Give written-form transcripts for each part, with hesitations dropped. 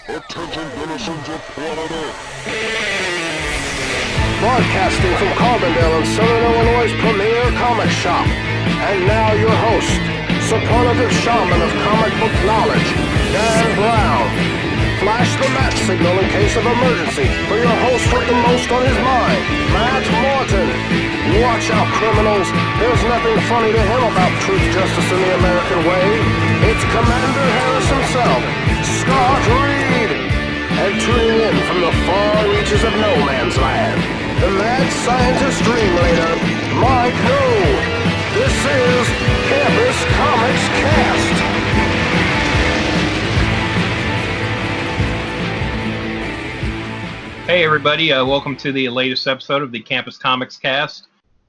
Attention denizens of planet Earth. Broadcasting from Carbondale in Southern Illinois' premier comic shop. And now your host, superlative shaman of comic book knowledge, Dan Brown. Flash the match signal in case of emergency for your host with the most on his mind, Matt Morton. Watch out, criminals. There's nothing funny to him about truth, justice, and the American way. It's Commander Harris himself, Scott Reed. And tuning in from the far reaches of no man's land, the mad scientist dream leader, Mike Ho. This is Campus Comics Cast. Hey everybody, welcome to the latest episode of the Campus Comics Cast.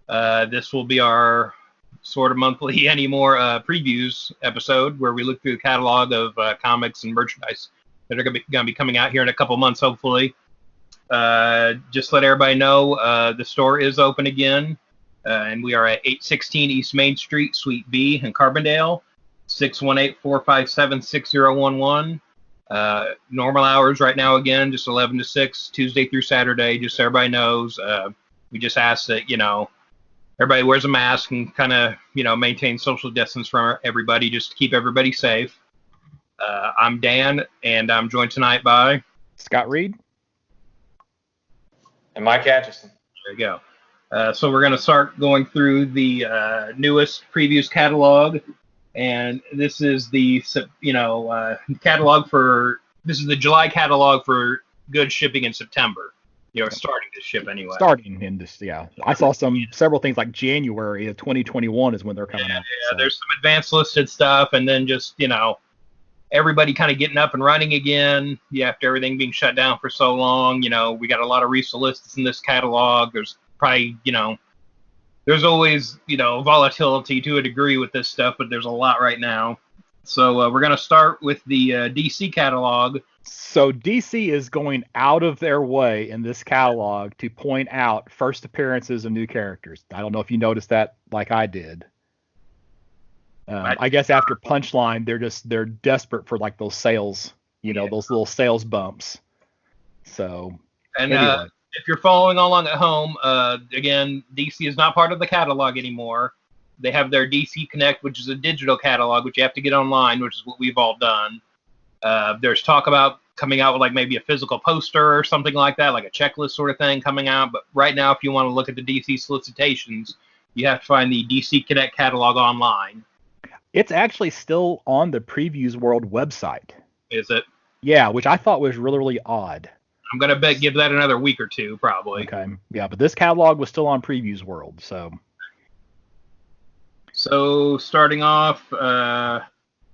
This will be our sort of monthly anymore previews episode where we look through the catalog of comics and merchandise that are going to be coming out here in a couple months, hopefully. Just let everybody know the store is open again, and we are at 816 East Main Street, Suite B in Carbondale, 618-457-6011. Normal hours right now again, just 11 to 6, Tuesday through Saturday, just so everybody knows. We just ask that, everybody wears a mask and kind of, maintain social distance from everybody just to keep everybody safe. I'm Dan, and I'm joined tonight by Scott Reed and Mike Atchison. There you go. So we're going to start going through the newest previews catalog, and this is the catalog for this is the July catalog for good shipping in September. Starting to ship anyway. Starting in this, yeah. I saw several things like January of 2021 is when they're coming out. Yeah, so. There's some advanced listed stuff, and then just everybody kind of getting up and running again. After everything being shut down for so long, we got a lot of resolists in this catalog. There's probably, there's always, volatility to a degree with this stuff, but there's a lot right now. So we're going to start with the DC catalog. So DC is going out of their way in this catalog to point out first appearances of new characters. I don't know if you noticed that like I did. I guess after Punchline, they're desperate for like those sales, those little sales bumps. So, and anyway. If you're following along at home, again, DC is not part of the catalog anymore. They have their DC Connect, which is a digital catalog, which you have to get online, which is what we've all done. There's talk about coming out with like maybe a physical poster or something like that, like a checklist sort of thing coming out. But right now, if you want to look at the DC solicitations, you have to find the DC Connect catalog online. It's actually still on the Previews World website. Is it? Yeah, which I thought was really, really odd. I'm going to give that another week or two, probably. Okay. Yeah, but this catalog was still on Previews World, so. So, starting off...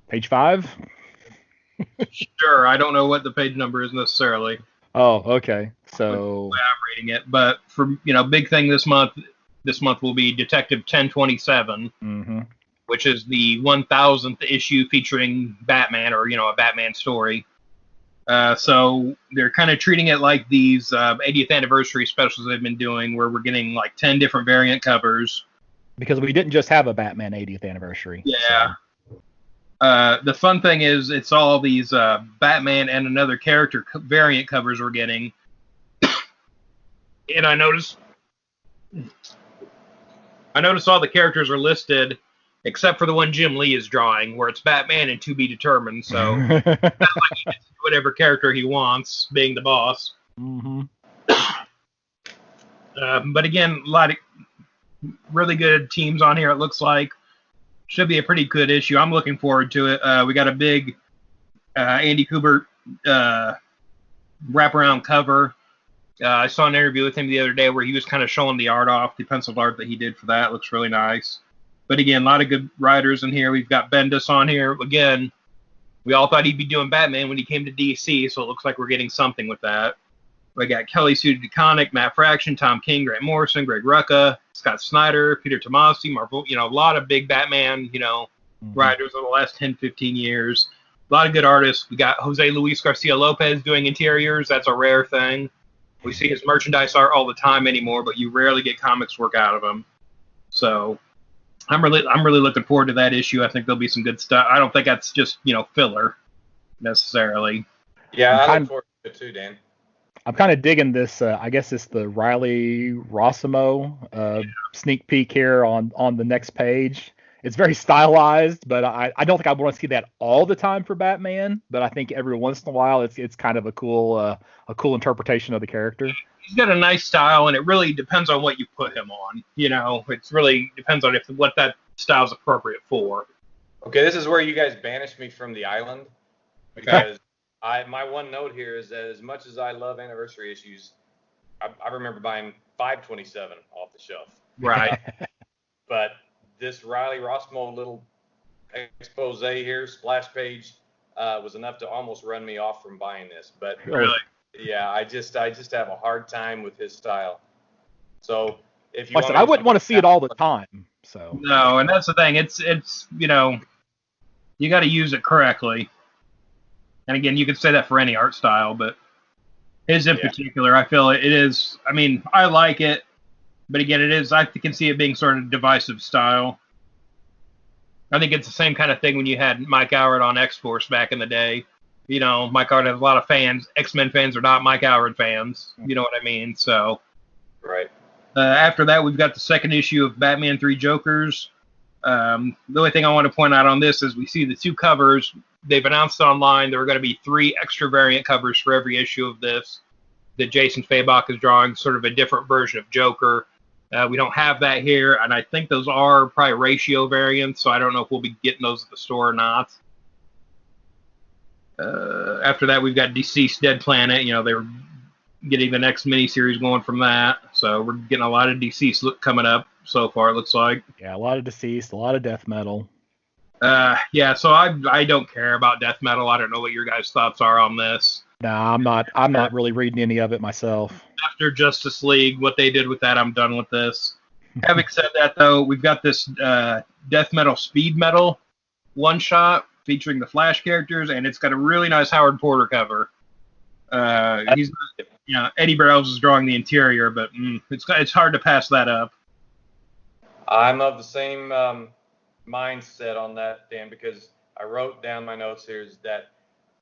Page 5? Sure, I don't know what the page number is necessarily. Oh, okay. So... I'm reading it, but for, big thing this month will be Detective 1027. Mm-hmm. Which is the 1000th issue featuring Batman, or, a Batman story. So they're kind of treating it like these 80th anniversary specials they've been doing, where we're getting like 10 different variant covers. Because we didn't just have a Batman 80th anniversary. Yeah. So. The fun thing is it's all these Batman and another character variant covers we're getting. And I noticed all the characters are listed, except for the one Jim Lee is drawing, where it's Batman and to be determined. So it's not like he gets whatever character he wants, being the boss. Mm-hmm. But again, a lot of really good teams on here, it looks like. Should be a pretty good issue. I'm looking forward to it. We got a big Andy Kubert wraparound cover. I saw an interview with him the other day where he was kind of showing the art off, the pencil art that he did for that. It looks really nice. But again, a lot of good writers in here. We've got Bendis on here. Again, we all thought he'd be doing Batman when he came to DC, so it looks like we're getting something with that. We got Kelly Sue DeConnick, Matt Fraction, Tom King, Grant Morrison, Greg Rucka, Scott Snyder, Peter Tomasi, Marvel, a lot of big Batman, writers over the last 10, 15 years. A lot of good artists. We got Jose Luis Garcia Lopez doing interiors. That's a rare thing. We see his merchandise art all the time anymore, but you rarely get comics work out of him. So I'm really looking forward to that issue. I think there'll be some good stuff. I don't think that's just, filler necessarily. Yeah, I kind look forward to it too, Dan. I'm kind of digging this. I guess it's the Riley Rossimo sneak peek here on the next page. It's very stylized, but I don't think I want to see that all the time for Batman. But I think every once in a while, it's kind of a cool interpretation of the character. He's got a nice style, and it really depends on what you put him on. It's really depends on what that style's appropriate for. Okay, this is where you guys banished me from the island because my one note here is that as much as I love anniversary issues, I remember buying 527 off the shelf. Right. But this Riley Rossmo little expose here, splash page, was enough to almost run me off from buying this. But Really? yeah, I just have a hard time with his style. So if you Like I said, I wouldn't want to see it all the time. So No, and that's the thing. It's you got to use it correctly. And again, you could say that for any art style, but his in particular, I feel it is. I mean, I like it, but again, it is. I can see it being sort of divisive style. I think it's the same kind of thing when you had Mike Howard on X-Force back in the day. Mike Howard has a lot of fans. X-Men fans are not Mike Howard fans. You know what I mean? So, right. After that, we've got the second issue of Batman 3 Jokers. The only thing I want to point out on this is we see the two covers. They've announced online there are going to be 3 extra variant covers for every issue of this that Jason Fabok is drawing, sort of a different version of Joker. We don't have that here, and I think those are probably ratio variants, so I don't know if we'll be getting those at the store or not. After that, we've got Deceased Dead Planet. They're getting the next miniseries going from that, so we're getting a lot of Deceased coming up so far, it looks like. Yeah, a lot of Deceased, a lot of death metal. So I don't care about death metal. I don't know what your guys' thoughts are on this. No, I'm not really reading any of it myself. After Justice League, what they did with that, I'm done with this. Having said that, though, we've got this death metal speed metal one shot featuring the Flash characters, and it's got a really nice Howard Porter cover. Eddie Barrows is drawing the interior, but it's hard to pass that up. I'm of the same mindset on that, Dan, because I wrote down my notes here is that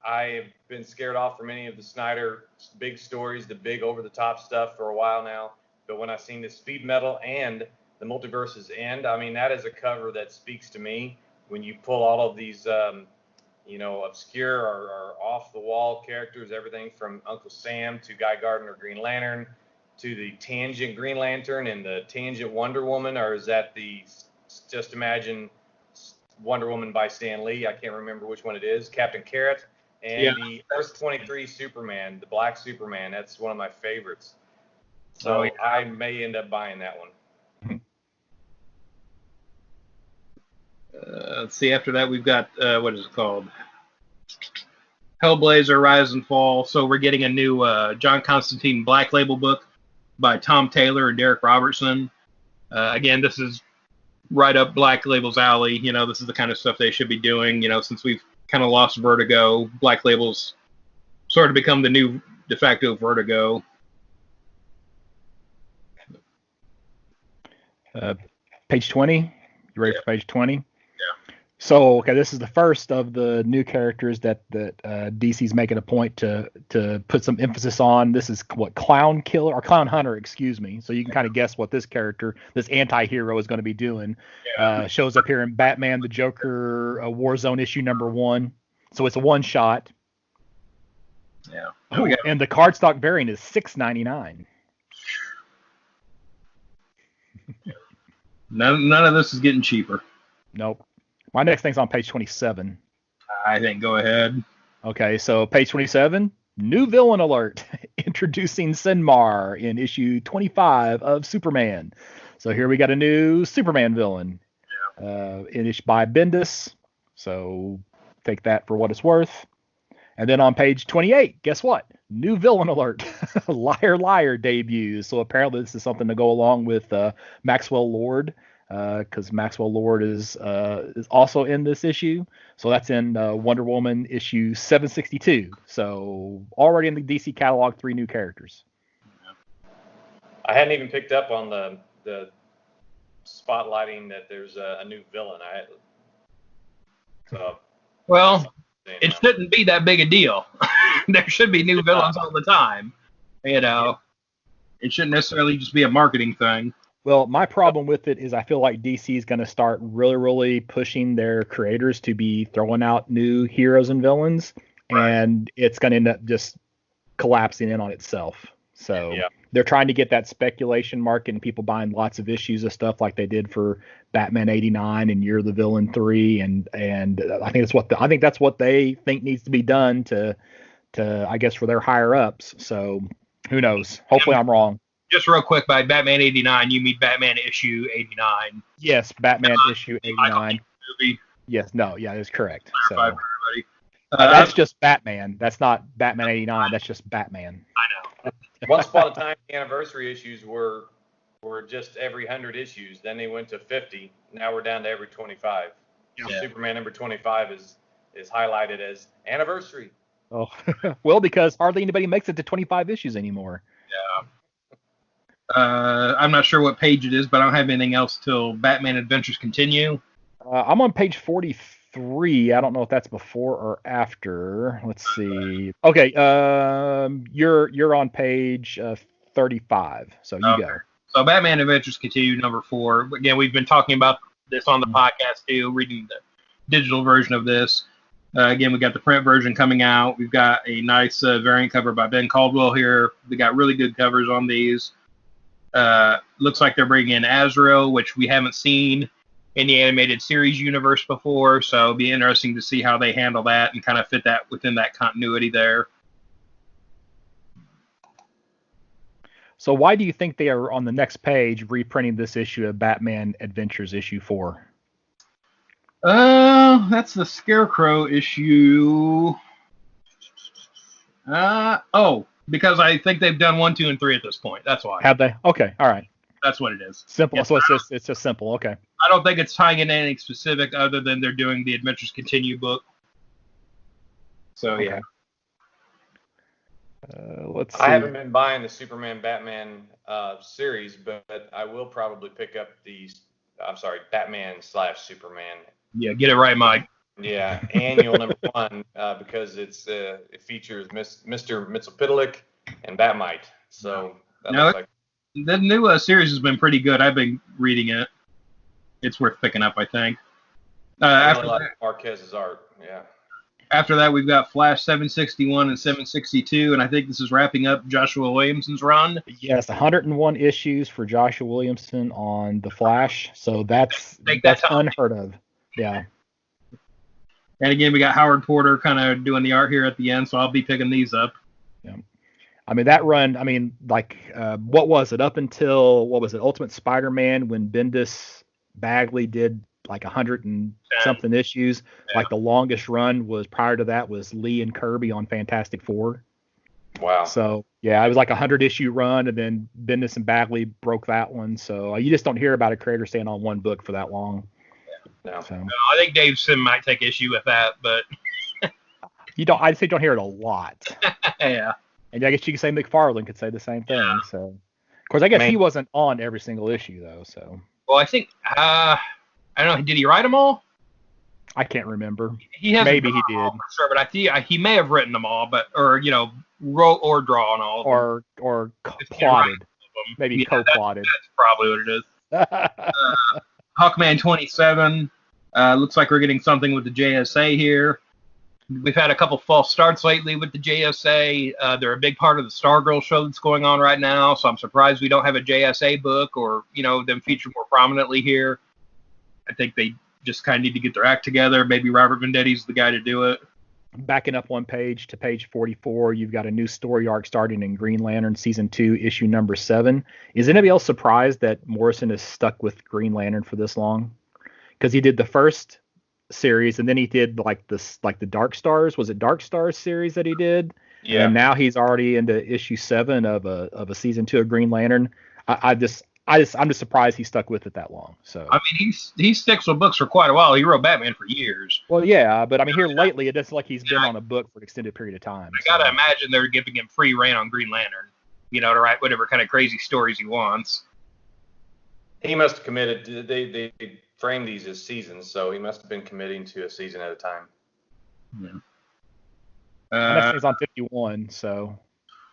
I have been scared off from any of the Snyder big stories, the big over-the-top stuff for a while now. But when I've seen the speed metal and the Multiverse's End, I mean, that is a cover that speaks to me. When you pull all of these, obscure or off-the-wall characters, everything from Uncle Sam to Guy Gardner Green Lantern to the Tangent Green Lantern and the Tangent Wonder Woman, or is that the Just Imagine Wonder Woman by Stan Lee? I can't remember which one it is. Captain Carrot. And the Earth 23 Superman, the Black Superman, that's one of my favorites. So I may end up buying that one. Let's see, after that we've got, what is it called? Hellblazer, Rise and Fall. So we're getting a new John Constantine Black Label book by Tom Taylor and Derek Robertson. Again, this is right up Black Label's alley. This is the kind of stuff they should be doing. Since we've kind of lost Vertigo, Black Label's sort of become the new de facto Vertigo. Page 20. You ready for page 20? Yeah. So, okay, this is the first of the new characters that DC's making a point to put some emphasis on. This is what Clown Hunter, excuse me. So you can kind of guess what this character, this anti-hero, is going to be doing. Yeah. Shows up here in Batman the Joker Warzone issue #1. So it's a one shot. Yeah. And the cardstock variant is $6.99. None of this is getting cheaper. Nope. My next thing's on page 27. I think go ahead. Okay, so page 27, new villain alert. Introducing Sinmar in issue 25 of Superman. So here we got a new Superman villain. By Bendis. So take that for what it's worth. And then on page 28, guess what? New villain alert. Liar Liar debuts. So apparently this is something to go along with Maxwell Lord, because Maxwell Lord is also in this issue. So that's in Wonder Woman issue 762. So already in the DC catalog, 3 new characters. I hadn't even picked up on the spotlighting that there's a new villain. Well, it shouldn't be that big a deal. there should be new villains all the time. You know, it shouldn't necessarily just be a marketing thing. Well, my problem with it is I feel like DC is going to start really, really pushing their creators to be throwing out new heroes and villains, and it's going to end up just collapsing in on itself. So they're trying to get that speculation market and people buying lots of issues of stuff like they did for Batman 89 and You're the Villain 3, and I think that's what they think needs to be done to I guess for their higher ups. So who knows? Hopefully I'm wrong. Just real quick, by Batman 89, you mean Batman issue 89. Yes, Batman issue 89. Movie. Yes, no, yeah, that's correct. So For everybody. that's just Batman. That's not Batman 89. That's just Batman. I know. Once upon a time, the anniversary issues were just every 100 issues. Then they went to 50. Now we're down to every 25. Yeah. Superman number 25 is highlighted as anniversary. Oh, well, because hardly anybody makes it to 25 issues anymore. Yeah. I'm not sure what page it is, but I don't have anything else till Batman Adventures Continue. I'm on page 43. I don't know if that's before or after. Let's see. Okay, you're on page 35. So you go. So Batman Adventures Continue number 4. Again, we've been talking about this on the podcast too, reading the digital version of this. Again, we got the print version coming out. We've got a nice variant cover by Ben Caldwell here. We got really good covers on these. Looks like they're bringing in Azrael, which we haven't seen in the animated series universe before, so it'll be interesting to see how they handle that and kind of fit that within that continuity there. So why do you think they are on the next page reprinting this issue of Batman Adventures issue 4? That's the Scarecrow issue. Because I think they've done 1, 2, and 3 at this point. That's why. Have they? Okay, all right. That's what it is. Simple. Yeah, So it's just simple. Okay. I don't think it's tying in anything specific other than they're doing the Adventures Continue book. So Okay. yeah. Let's see. I haven't been buying the Superman Batman series, but I will probably pick up Batman/Superman. Yeah, get it right, Mike. Yeah, annual number 1 because it features Mr. Mxyzptlk and Batmite. So that Now, looks like the new series has been pretty good. I've been reading it. It's worth picking up, I think. I really like Marquez's art. Yeah. After that, we've got Flash 761 and 762, and I think this is wrapping up Joshua Williamson's run. Yes, 101 issues for Joshua Williamson on The Flash. So that's unheard of. Yeah. And again, we got Howard Porter kind of doing the art here at the end, so I'll be picking these up. Yeah. I mean, that run, what was it? Up until, Ultimate Spider-Man, when Bendis Bagley did like 100 and something issues. Yeah. Like the longest run was prior to that was Lee and Kirby on Fantastic Four. Wow. So, yeah, it was like a 100-issue run, and then Bendis and Bagley broke that one. So you just don't hear about a creator staying on one book for that long. No. So. I think Dave Sim might take issue with that, but I'd say don't hear it a lot. Yeah. And I guess you could say McFarlane could say the same thing. Yeah. So, of course, I guess he wasn't on every single issue though. So. Well, I think I don't know. Did he write them all? I can't remember. Maybe he did. For sure, but I think he may have written them all, wrote or drawn all of them. Or plotted. Maybe co-plotted. That's probably what it is. Hawkman 27. Looks like we're getting something with the JSA here. We've had a couple false starts lately with the JSA. They're a big part of the Stargirl show that's going on right now, so I'm surprised we don't have a JSA book or, them featured more prominently here. I think they just kind of need to get their act together. Maybe Robert Vendetti's the guy to do it. Backing up one page to page 44, you've got a new story arc starting in Green Lantern Season 2, issue number 7. Is anybody else surprised that Morrison is stuck with Green Lantern for this long? Because he did the first series, and then he did the Dark Stars. Was it Dark Stars series that he did? Yeah. And now he's already into issue 7 of a Season 2 of Green Lantern. I'm just surprised he stuck with it that long. So I mean, he sticks with books for quite a while. He wrote Batman for years. Well, yeah, but I mean, here lately, it doesn't like he's been on a book for an extended period of time. I gotta imagine they're giving him free reign on Green Lantern, to write whatever kind of crazy stories he wants. He must have committed. They frame these as seasons, so he must have been committing to a season at a time. My next thing's on 51, so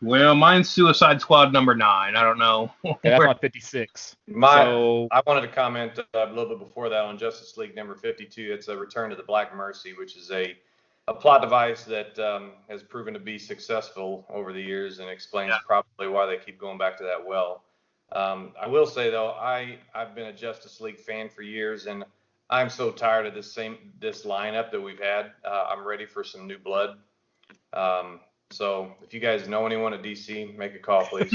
Well, mine's Suicide Squad number 9. I don't know. that's on 56. I wanted to comment a little bit before that on Justice League number 52. It's a Return to the Black Mercy, which is a plot device that has proven to be successful over the years and explains probably why they keep going back to that well. I will say, though, I've been a Justice League fan for years, and I'm so tired of this lineup that we've had. I'm ready for some new blood. So if you guys know anyone at DC, make a call, please.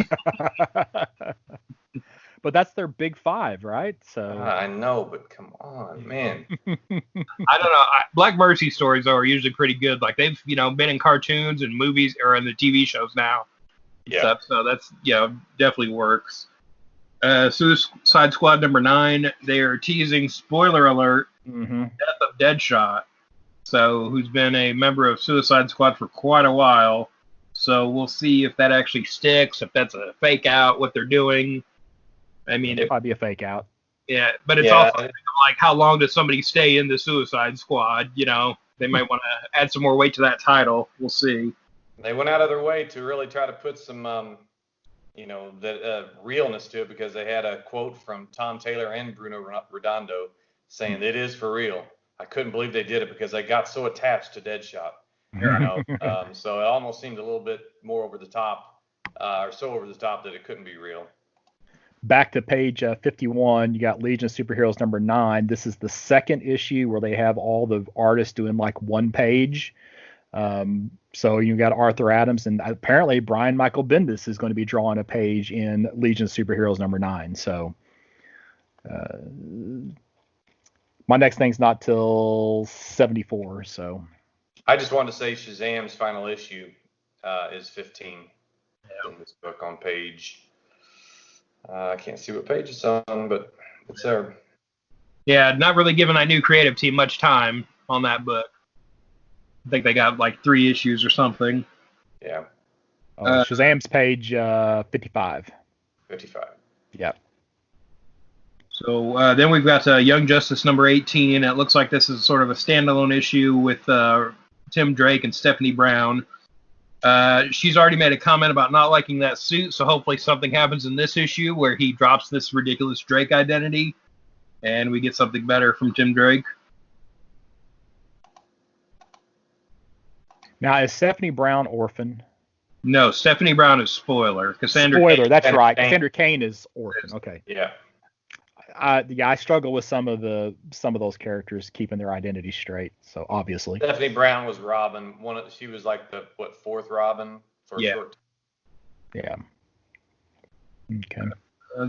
But that's their big 5, right? So I know, but come on, man. I don't know. Black Mercy stories are usually pretty good. Like they've, been in cartoons and movies or in the TV shows now. Yeah. So that's, definitely works. Suicide Squad number 9, they are teasing, spoiler alert, death of Deadshot. So who's been a member of Suicide Squad for quite a while. So we'll see if that actually sticks, if that's a fake out, what they're doing. I mean, it might be a fake out. Yeah, but it's also like how long does somebody stay in the Suicide Squad? They might want to add some more weight to that title. We'll see. They went out of their way to really try to put some, realness to it, because they had a quote from Tom Taylor and Bruno Redondo saying it is for real. I couldn't believe they did it because they got so attached to Deadshot. So it almost seemed a little bit more over the top, or so over the top that it couldn't be real. Back to page 51, you got Legion of Superheroes number 9. This is the second issue where they have all the artists doing like one page. So you got Arthur Adams, and apparently Brian Michael Bendis is going to be drawing a page in Legion of Superheroes number 9. So my next thing's not till 74. So I just wanted to say Shazam's final issue is 15 in this book on page. I can't see what page it's on, but it's there. Yeah, not really giving that new creative team much time on that book. I think they got like 3 issues or something. Yeah. Shazam's page 55. 55. Yep. So then we've got Young Justice number 18. It looks like this is sort of a standalone issue with Tim Drake and Stephanie Brown. She's already made a comment about not liking that suit, so hopefully something happens in this issue where he drops this ridiculous Drake identity and we get something better from Tim Drake. Now, is Stephanie Brown orphan? No, Stephanie Brown is Spoiler. Spoiler, that's right. Cassandra Cain is orphan. Okay. Yeah. I struggle with some of those characters keeping their identity straight. So obviously, Stephanie Brown was Robin. She was like the 4th Robin for a short time. Yeah. Okay.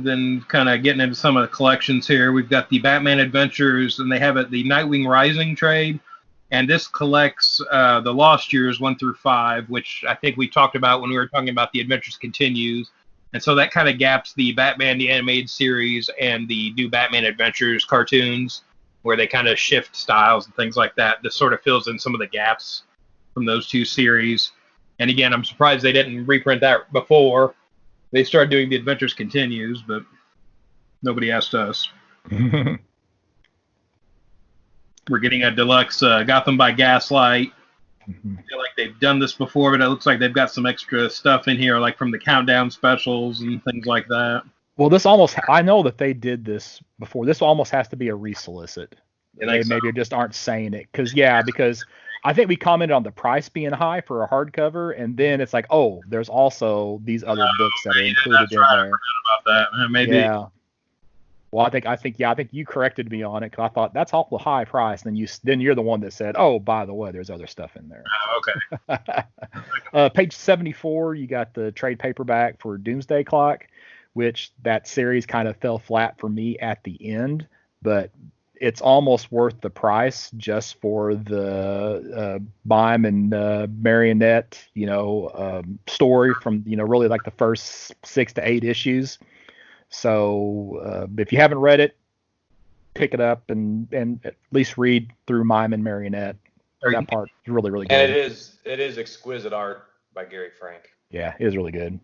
Then kind of getting into some of the collections here, we've got the Batman Adventures, and they have the Nightwing Rising trade, and this collects the Lost Years 1 through 5, which I think we talked about when we were talking about the Adventures Continues. And so that kind of gaps the Batman the Animated Series and the new Batman Adventures cartoons, where they kind of shift styles and things like that. This sort of fills in some of the gaps from those 2 series. And again, I'm surprised they didn't reprint that before they started doing the Adventures Continues, but nobody asked us. We're getting a deluxe Gotham by Gaslight. I feel like they've done this before, but it looks like they've got some extra stuff in here, like from the Countdown specials and things like that. Well, I know that they did this before. This almost has to be a resolicit. They maybe just aren't saying it. Because I think we commented on the price being high for a hardcover, and then it's like, oh, there's also these other books that are included in there. I forgot about that. Maybe. Yeah. Well, I think you corrected me on it, because I thought that's awful high price. And then you're the one that said, oh, by the way, there's other stuff in there. Okay. Page 74, you got the trade paperback for Doomsday Clock, which that series kind of fell flat for me at the end, but it's almost worth the price just for the Bime and Marionette, story from, really like the first 6 to 8 issues. So if you haven't read it, pick it up and at least read through Mime and Marionette. That part is really, really good. And it is exquisite art by Gary Frank. Yeah, it is really good.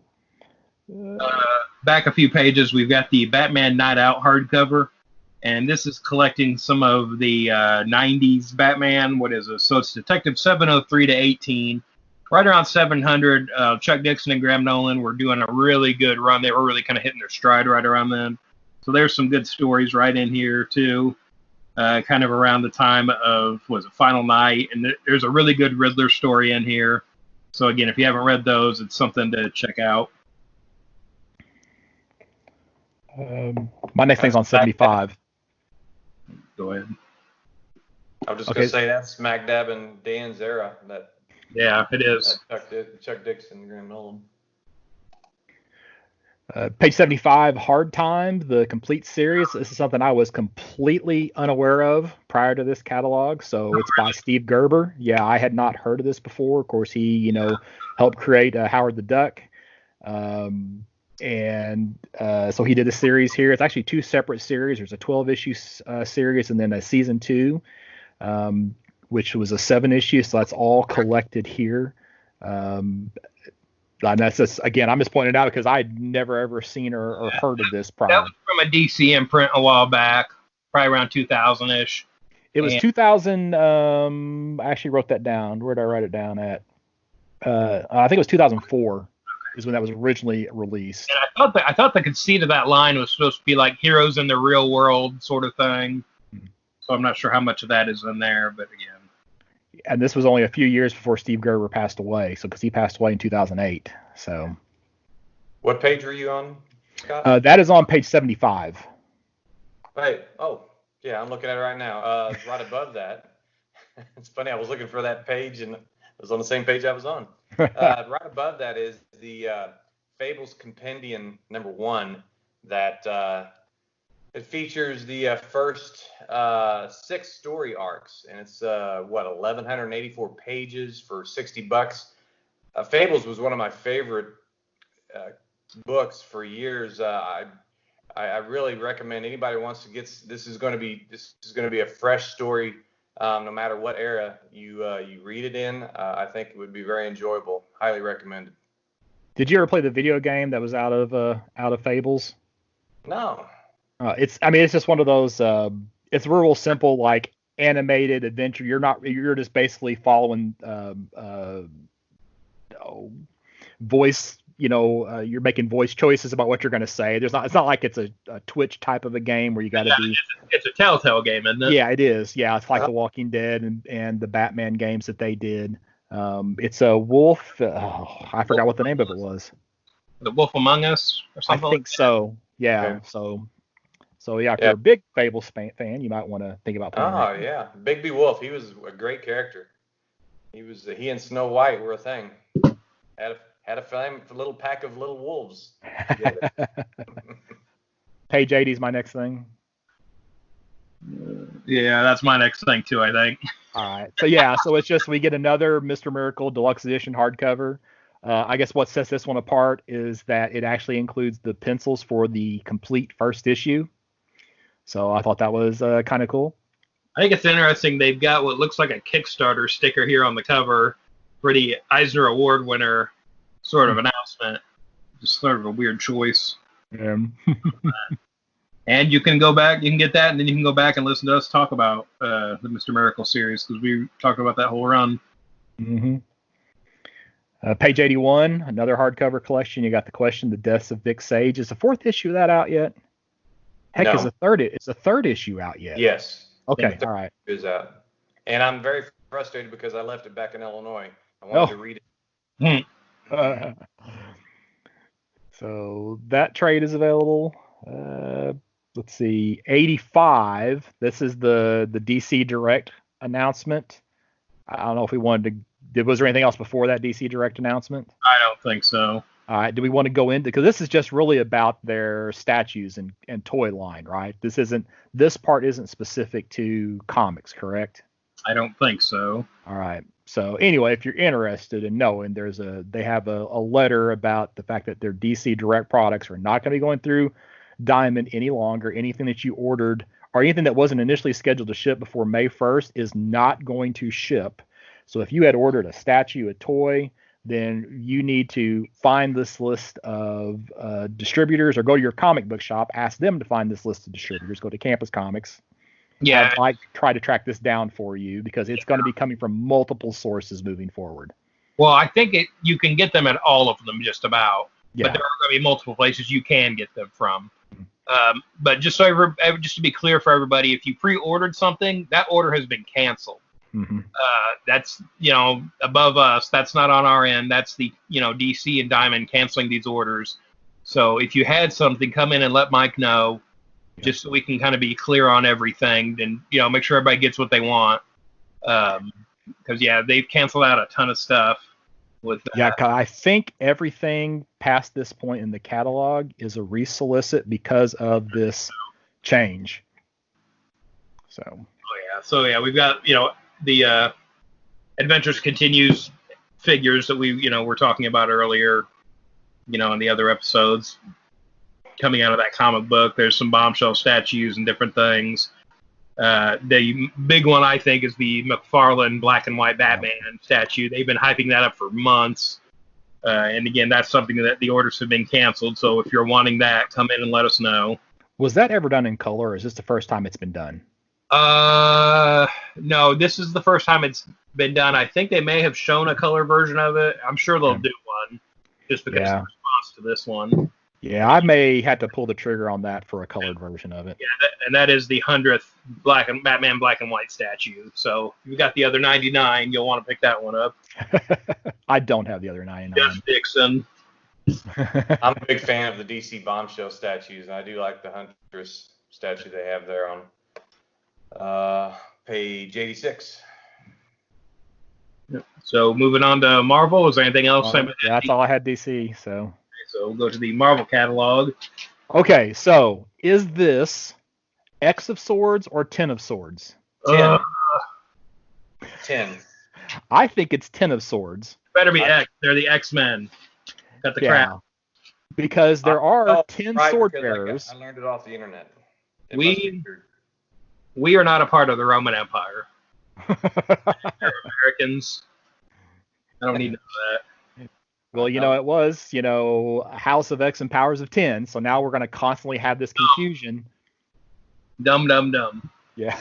Back a few pages, we've got the Batman Night Out hardcover, and this is collecting some of the 90s Batman. What is it? So it's Detective 703 to 18, right around 700. Chuck Dixon and Graham Nolan were doing a really good run. They were really kind of hitting their stride right around then. So there's some good stories right in here too. Kind of around the time of Final Night, and there's a really good Riddler story in here. So again, if you haven't read those, it's something to check out. My next thing's on 75. Go ahead. I was just gonna say that's smack dab in Dan's era. Yeah, it is. Chuck Dixon, Graham Nolan. Page 75, Hard Time, the complete series. This is something I was completely unaware of prior to this catalog. So it's by Steve Gerber. Yeah, I had not heard of this before. Of course, he, helped create Howard the Duck. So he did a series here. It's actually 2 separate series. There's a 12-issue series and then a season 2, which was a 7-issue. So that's all collected here. And that's just, again, I'm just pointing it out because I'd never ever seen or heard of this prior. That was from a DC imprint a while back, probably around 2000-ish. It was 2000. I actually wrote that down. Where did I write it down at? I think it was 2004 is when that was originally released. And I thought the conceit of that line was supposed to be like heroes in the real world sort of thing. So I'm not sure how much of that is in there, but again. And this was only a few years before Steve Gerber passed away. So because he passed away in 2008. So. What page were you on, Scott? That is on page 75. Right. Oh, yeah, I'm looking at it right now. Right above that. It's funny. I was looking for that page and it was on the same page I was on. Right above that is the Fables Compendium #1 that it features the first 6 story arcs, and it's 1,184 pages for $60. Fables was one of my favorite books for years. I really recommend anybody who wants to get this is going to be a fresh story. No matter what era you read it in, I think it would be very enjoyable. Highly recommended. Did you ever play the video game that was out of Fables? No. It's just one of those. It's real simple, like animated adventure. You're just basically following voice. You're making voice choices about what you're going to say. It's not like it's a Twitch type of a game where you got to be. It's a Telltale game, isn't it? Yeah, it is. Yeah, it's like The Walking Dead and the Batman games that they did. It's a wolf. I forgot what the name of it was. The Wolf Among Us or something. I think so. Yeah. Okay. So yeah, if you're a big Fables fan, you might want to think about playing that. Oh yeah, Bigby Wolf. He was a great character. He and Snow White were a thing. Had a little pack of little wolves together. Page 80 is my next thing. Yeah, that's my next thing too, I think. All right. So it's just we get another Mr. Miracle Deluxe Edition hardcover. I guess what sets this one apart is that it actually includes the pencils for the complete first issue. So I thought that was kind of cool. I think it's interesting. They've got what looks like a Kickstarter sticker here on the cover for the Eisner Award winner sort of announcement. Just sort of a weird choice. Yeah. And you can go back, you can get that, and then you can go back and listen to us talk about the Mr. Miracle series because we talked about that whole run. Mm-hmm. Page 81, another hardcover collection. You got The Question, The Deaths of Vic Sage. Is the 4th issue of that out yet? Heck, no. Is the third issue out yet? Yes. Okay, all right. Is out. And I'm very frustrated because I left it back in Illinois. I wanted to read it. So that trade is available. Let's see, 85. This is the DC Direct announcement. I don't know if we wanted to. Was there anything else before that DC Direct announcement? I don't think so. All right. Do we want to go into, because this is just really about their statues and toy line, right? This part isn't specific to comics, correct? I don't think so. All right. So anyway, if you're interested in knowing, they have a letter about the fact that their DC Direct products are not going to be going through Diamond any longer. Anything that you ordered or anything that wasn't initially scheduled to ship before May 1st is not going to ship. So if you had ordered a statue, a toy, then you need to find this list of distributors or go to your comic book shop, ask them to find this list of distributors, go to Campus Comics. Yeah. I'd like to try to track this down for you because it's going to be coming from multiple sources moving forward. Well, I think you can get them at all of them just about, Yeah. but there are going to be multiple places you can get them from. But just just to be clear for everybody, if you pre-ordered something, that order has been canceled. Mm-hmm. That's above us. That's not on our end. That's the DC and Diamond canceling these orders. So if you had something, come in and let Mike know, just so we can kind of be clear on everything, and make sure everybody gets what they want. Because they've canceled out a ton of stuff with that. Yeah, 'cause I think everything past this point in the catalog is a resolicit because of this change. So We've got the Adventures Continues figures that we were talking about earlier, in the other episodes, coming out of that comic book. There's some Bombshell statues and different things. The big one, I think, is the McFarlane black and white Batman statue. They've been hyping that up for months. And again, that's something that the orders have been canceled. So if you're wanting that, come in and let us know. was that ever done in color, or is this the first time it's been done? No, this is the first time it's been done. I think they may have shown a color version of it. I'm sure they'll do one, just because of the response to this one. Yeah, I may have to pull the trigger on that for a colored version of it. Yeah, and that is the 100th Batman black and white statue. So if you've got the other 99, you'll want to pick that one up. I don't have the other 99. Jeff Dixon. I'm a big fan of the DC Bombshell statues, and I do like the Huntress statue they have there on page 86. So moving on to Marvel, is there anything else? That's all I had DC. So we'll go to the Marvel catalog. Okay, so is this X of Swords or 10 of Swords? 10. I think it's 10 of Swords. Better be X. They're the X-Men. Got the crap. Because there are 10 sword bearers. I learned it off the internet. We are not a part of the Roman Empire. They're Americans. I don't need to know that. Well, it was, House of X and Powers of 10. So now we're going to constantly have this confusion. Dumb. Yeah.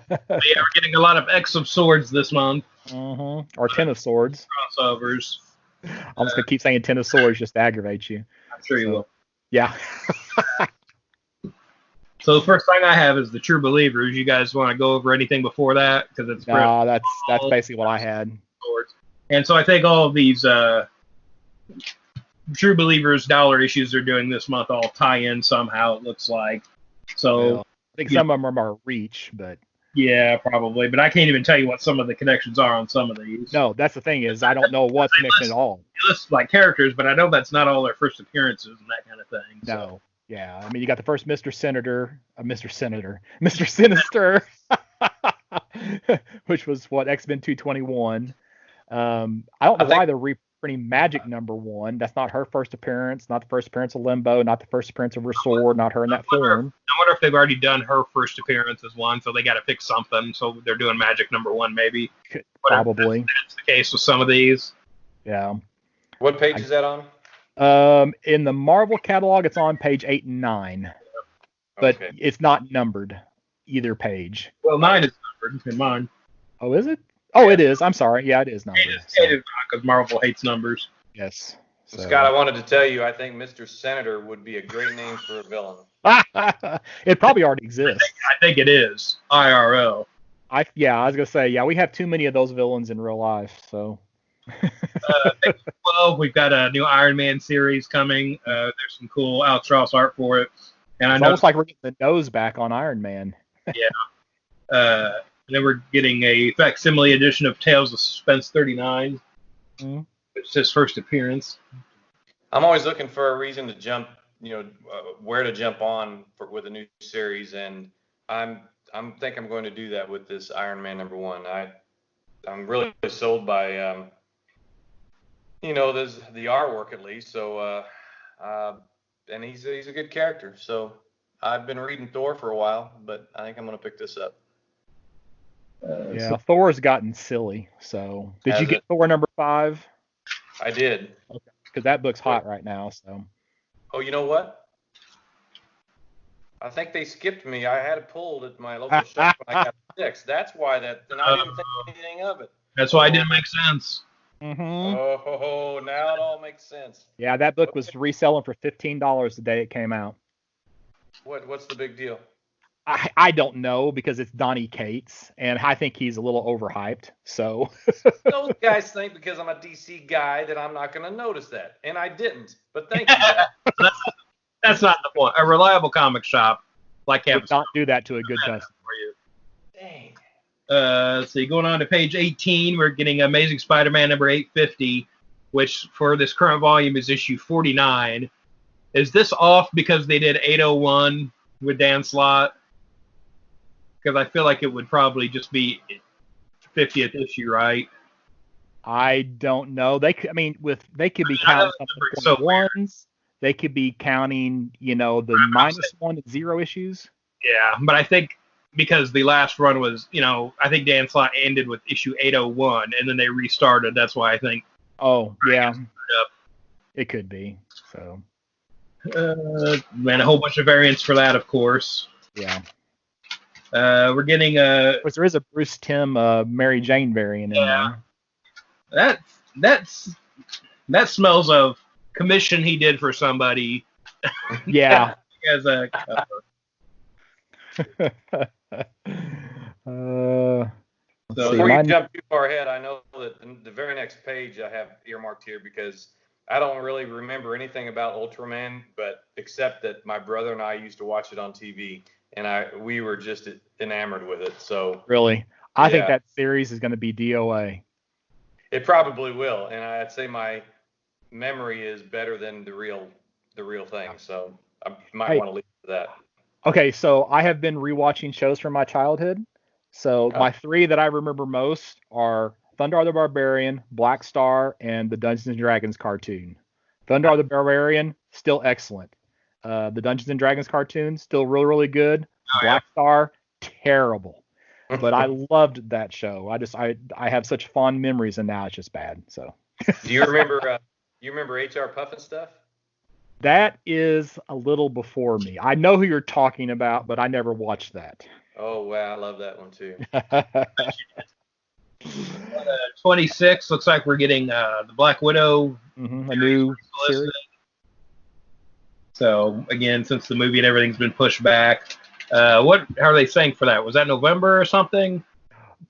We're getting a lot of X of Swords this month. Mm-hmm. Or 10 of Swords. Crossovers. I'm just going to keep saying 10 of Swords just to aggravate you. I'm sure you will. Yeah. So the first thing I have is the True Believers. You guys want to go over anything before that? Because it's that's basically what I had. And so I think all of these True Believers dollar issues they're doing this month all tie in somehow, it looks like. So I think some of them are Reach, but yeah, probably. But I can't even tell you what some of the connections are on some of these. No, that's the thing is I don't know what's connection at all. It lists like characters, but I know that's not all their first appearances and that kind of thing. No. So. Yeah, I mean, you got the first Mr. Sinister, which was what, X-Men 221. I don't know why they're reprinting Magic #1. That's not her first appearance, not the first appearance of Limbo, not the first appearance of her sword, not her in that form. I wonder if they've already done her first appearance as one, so they got to pick something. So they're doing Magic #1 maybe. Probably. That's the case with some of these. Yeah. What page is that on? In the Marvel catalog, it's on page 8 and 9, but it's not numbered either page. Well, 9 is numbered in mine. Oh, is it? Oh, it is. I'm sorry. Yeah, it is numbered. 8 is not, because Marvel hates numbers. Yes. So. Scott, I wanted to tell you, I think Mr. Senator would be a great name for a villain. It probably already exists. I think it is IRL. I was gonna say, we have too many of those villains in real life, so. Well, we've got a new Iron Man series coming. There's some cool Alex Ross art for it, and it's almost like we're getting the nose back on Iron Man. Yeah. Then we're getting a facsimile edition of Tales of Suspense 39. Which is his first appearance. I'm always looking for a reason to jump, where to jump on with a new series, and I'm going to do that with this Iron Man #1. I'm really sold by there's the artwork at least. So, and he's a good character. So I've been reading Thor for a while, but I think I'm going to pick this up. Thor's gotten silly. So did you get Thor #5? I did. Okay, because that book's hot right now. So. Oh, you know what? I think they skipped me. I had it pulled at my local shop when I got 6. That's why and I didn't think anything of it. That's why it didn't make sense. Mm-hmm. Oh, now it all makes sense. Yeah, that book was reselling for $15 the day it came out. What's the big deal? I don't know because it's Donny Cates, and I think he's a little overhyped. So Those guys think because I'm a DC guy that I'm not going to notice that, and I didn't. But thank you. Matt. That's not the point. A reliable comic shop like would not do that to a good customer. for you. Dang. Let's see. Going on to page 18, we're getting Amazing Spider-Man number 850, which for this current volume is issue 49. Is this off because they did 801 with Dan Slott? Because I feel like it would probably just be 50th issue, right? I don't know. They could be counting so ones. They could be counting, the -1 and 0 issues. Yeah, but I think because the last run was, I think Dan Slott ended with issue 801, and then they restarted. That's why I think. Oh, yeah. It could be. So. And a whole bunch of variants for that, of course. Yeah. We're getting Of course, there is a Bruce Timm Mary Jane variant in there. That smells of commission he did for somebody. Yeah. As a Before you jump too far ahead, I know that the very next page I have earmarked here because I don't really remember anything about Ultraman, but except that my brother and I used to watch it on TV, and we were just enamored with it. So really, I think that series is going to be DOA. It probably will, and I'd say my memory is better than the real thing. So I might want to leave it to that. Okay, so I have been rewatching shows from my childhood. So my three that I remember most are Thundarr the Barbarian, Black Star, and the Dungeons and Dragons cartoon. Thundarr the Barbarian, still excellent. The Dungeons and Dragons cartoon, still really, really good. Black Star, terrible. But I loved that show. I have such fond memories, and now it's just bad. So. Do you remember? H.R. Pufnstuf? That is a little before me. I know who you're talking about, but I never watched that. Oh, wow. I love that one, too. 26, looks like we're getting the Black Widow. A new series. So, again, since the movie and everything's been pushed back, how are they saying for that? Was that November or something?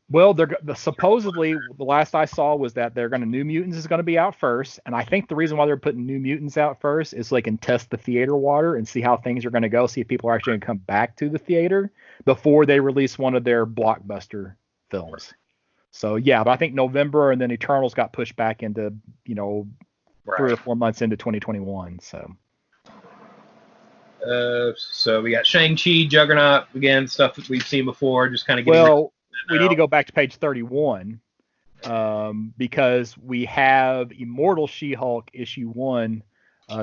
Well, supposedly the last I saw was that New Mutants is going to be out first, and I think the reason why they're putting New Mutants out first is so they can test the theater water and see how things are going to go, see if people are actually going to come back to the theater before they release one of their blockbuster films. So yeah, but I think November, and then Eternals got pushed back into 3 or 4 months into 2021. So. So we got Shang-Chi, Juggernaut, again, stuff that we've seen before, just kind of getting. Well, we need to go back to page 31 because we have Immortal She-Hulk issue 1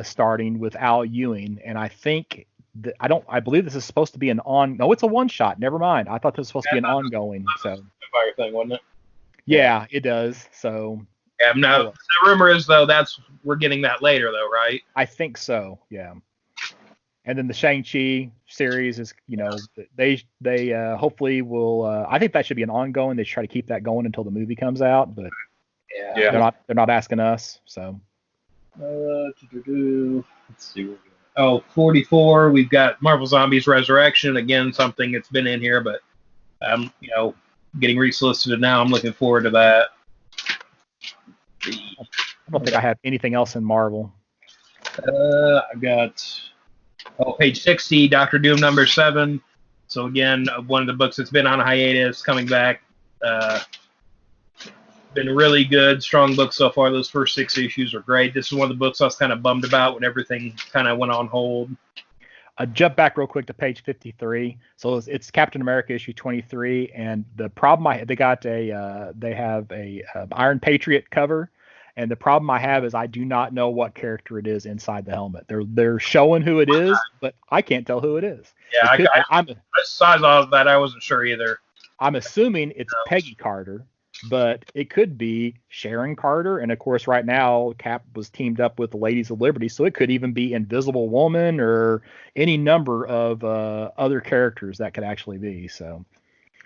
starting with Al Ewing, and I think I believe this is supposed to be it's a one-shot. Never mind. I thought this was supposed to be an ongoing. So. Fire thing, wasn't it? Yeah, it does. So. Yeah, no. The rumor is though we're getting that later though, right? I think so. Yeah. And then the Shang-Chi series is, they hopefully will. I think that should be an ongoing. They try to keep that going until the movie comes out, but they're not asking us. So. Let's see. 44. We've got Marvel Zombies Resurrection, again, something that's been in here, but getting resolicited now. I'm looking forward to that. I don't think I have anything else in Marvel. I've got page 60, Doctor Doom number 7. So again, one of the books that's been on hiatus, coming back. Been really good, strong book so far. Those first 6 issues are great. This is one of the books I was kind of bummed about when everything kind of went on hold. Jump back real quick to page 53. So it's Captain America issue 23, and the problem they have a Iron Patriot cover, and the problem I have is I do not know what character it is inside the helmet. They're showing who it is, but I can't tell who it is. Yeah, I saw that. I wasn't sure either. I'm assuming it's Peggy Carter, but it could be Sharon Carter, and of course right now Cap was teamed up with the Ladies of Liberty, so it could even be Invisible Woman or any number of other characters that could actually be. So,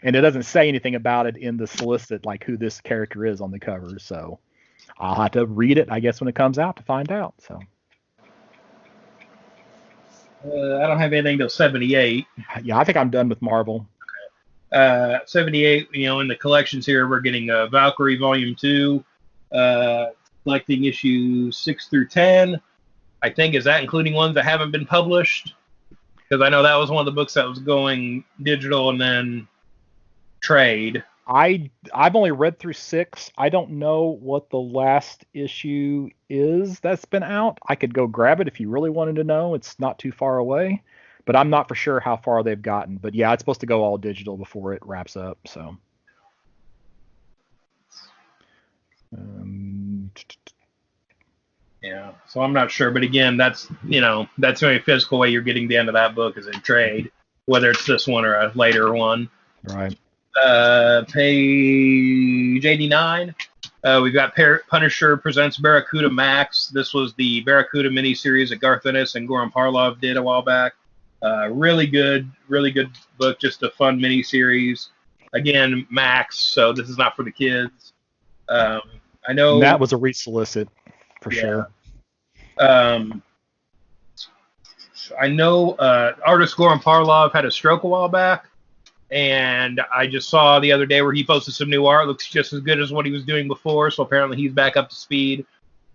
and it doesn't say anything about it in the solicit, like who this character is on the cover. So I'll have to read it, I guess, when it comes out to find out. So I don't have anything till 78. yeah, I think I'm done with Marvel. 78, in the collections here, we're getting Valkyrie Volume 2, collecting issues 6 through 10. I think, is that including ones that haven't been published? Because I know that was one of the books that was going digital and then trade. I've only read through 6. I don't know what the last issue is that's been out. I could go grab it if you really wanted to know. It's not too far away, but I'm not for sure how far they've gotten. But yeah, it's supposed to go all digital before it wraps up. So yeah, so I'm not sure, but again, that's that's the only physical way you're getting the end of that book is in trade, whether it's this one or a later one. Right. Page 89. We've got Punisher presents Barracuda Max. This was the Barracuda miniseries that Garth Ennis and Goran Parlov did a while back. Really good book, just a fun miniseries. Again, Max, so this is not for the kids. I know And that was a re-solicit for sure. I know artist Goran Parlov had a stroke a while back, and I just saw the other day where he posted some new art. Looks just as good as what he was doing before, so apparently he's back up to speed.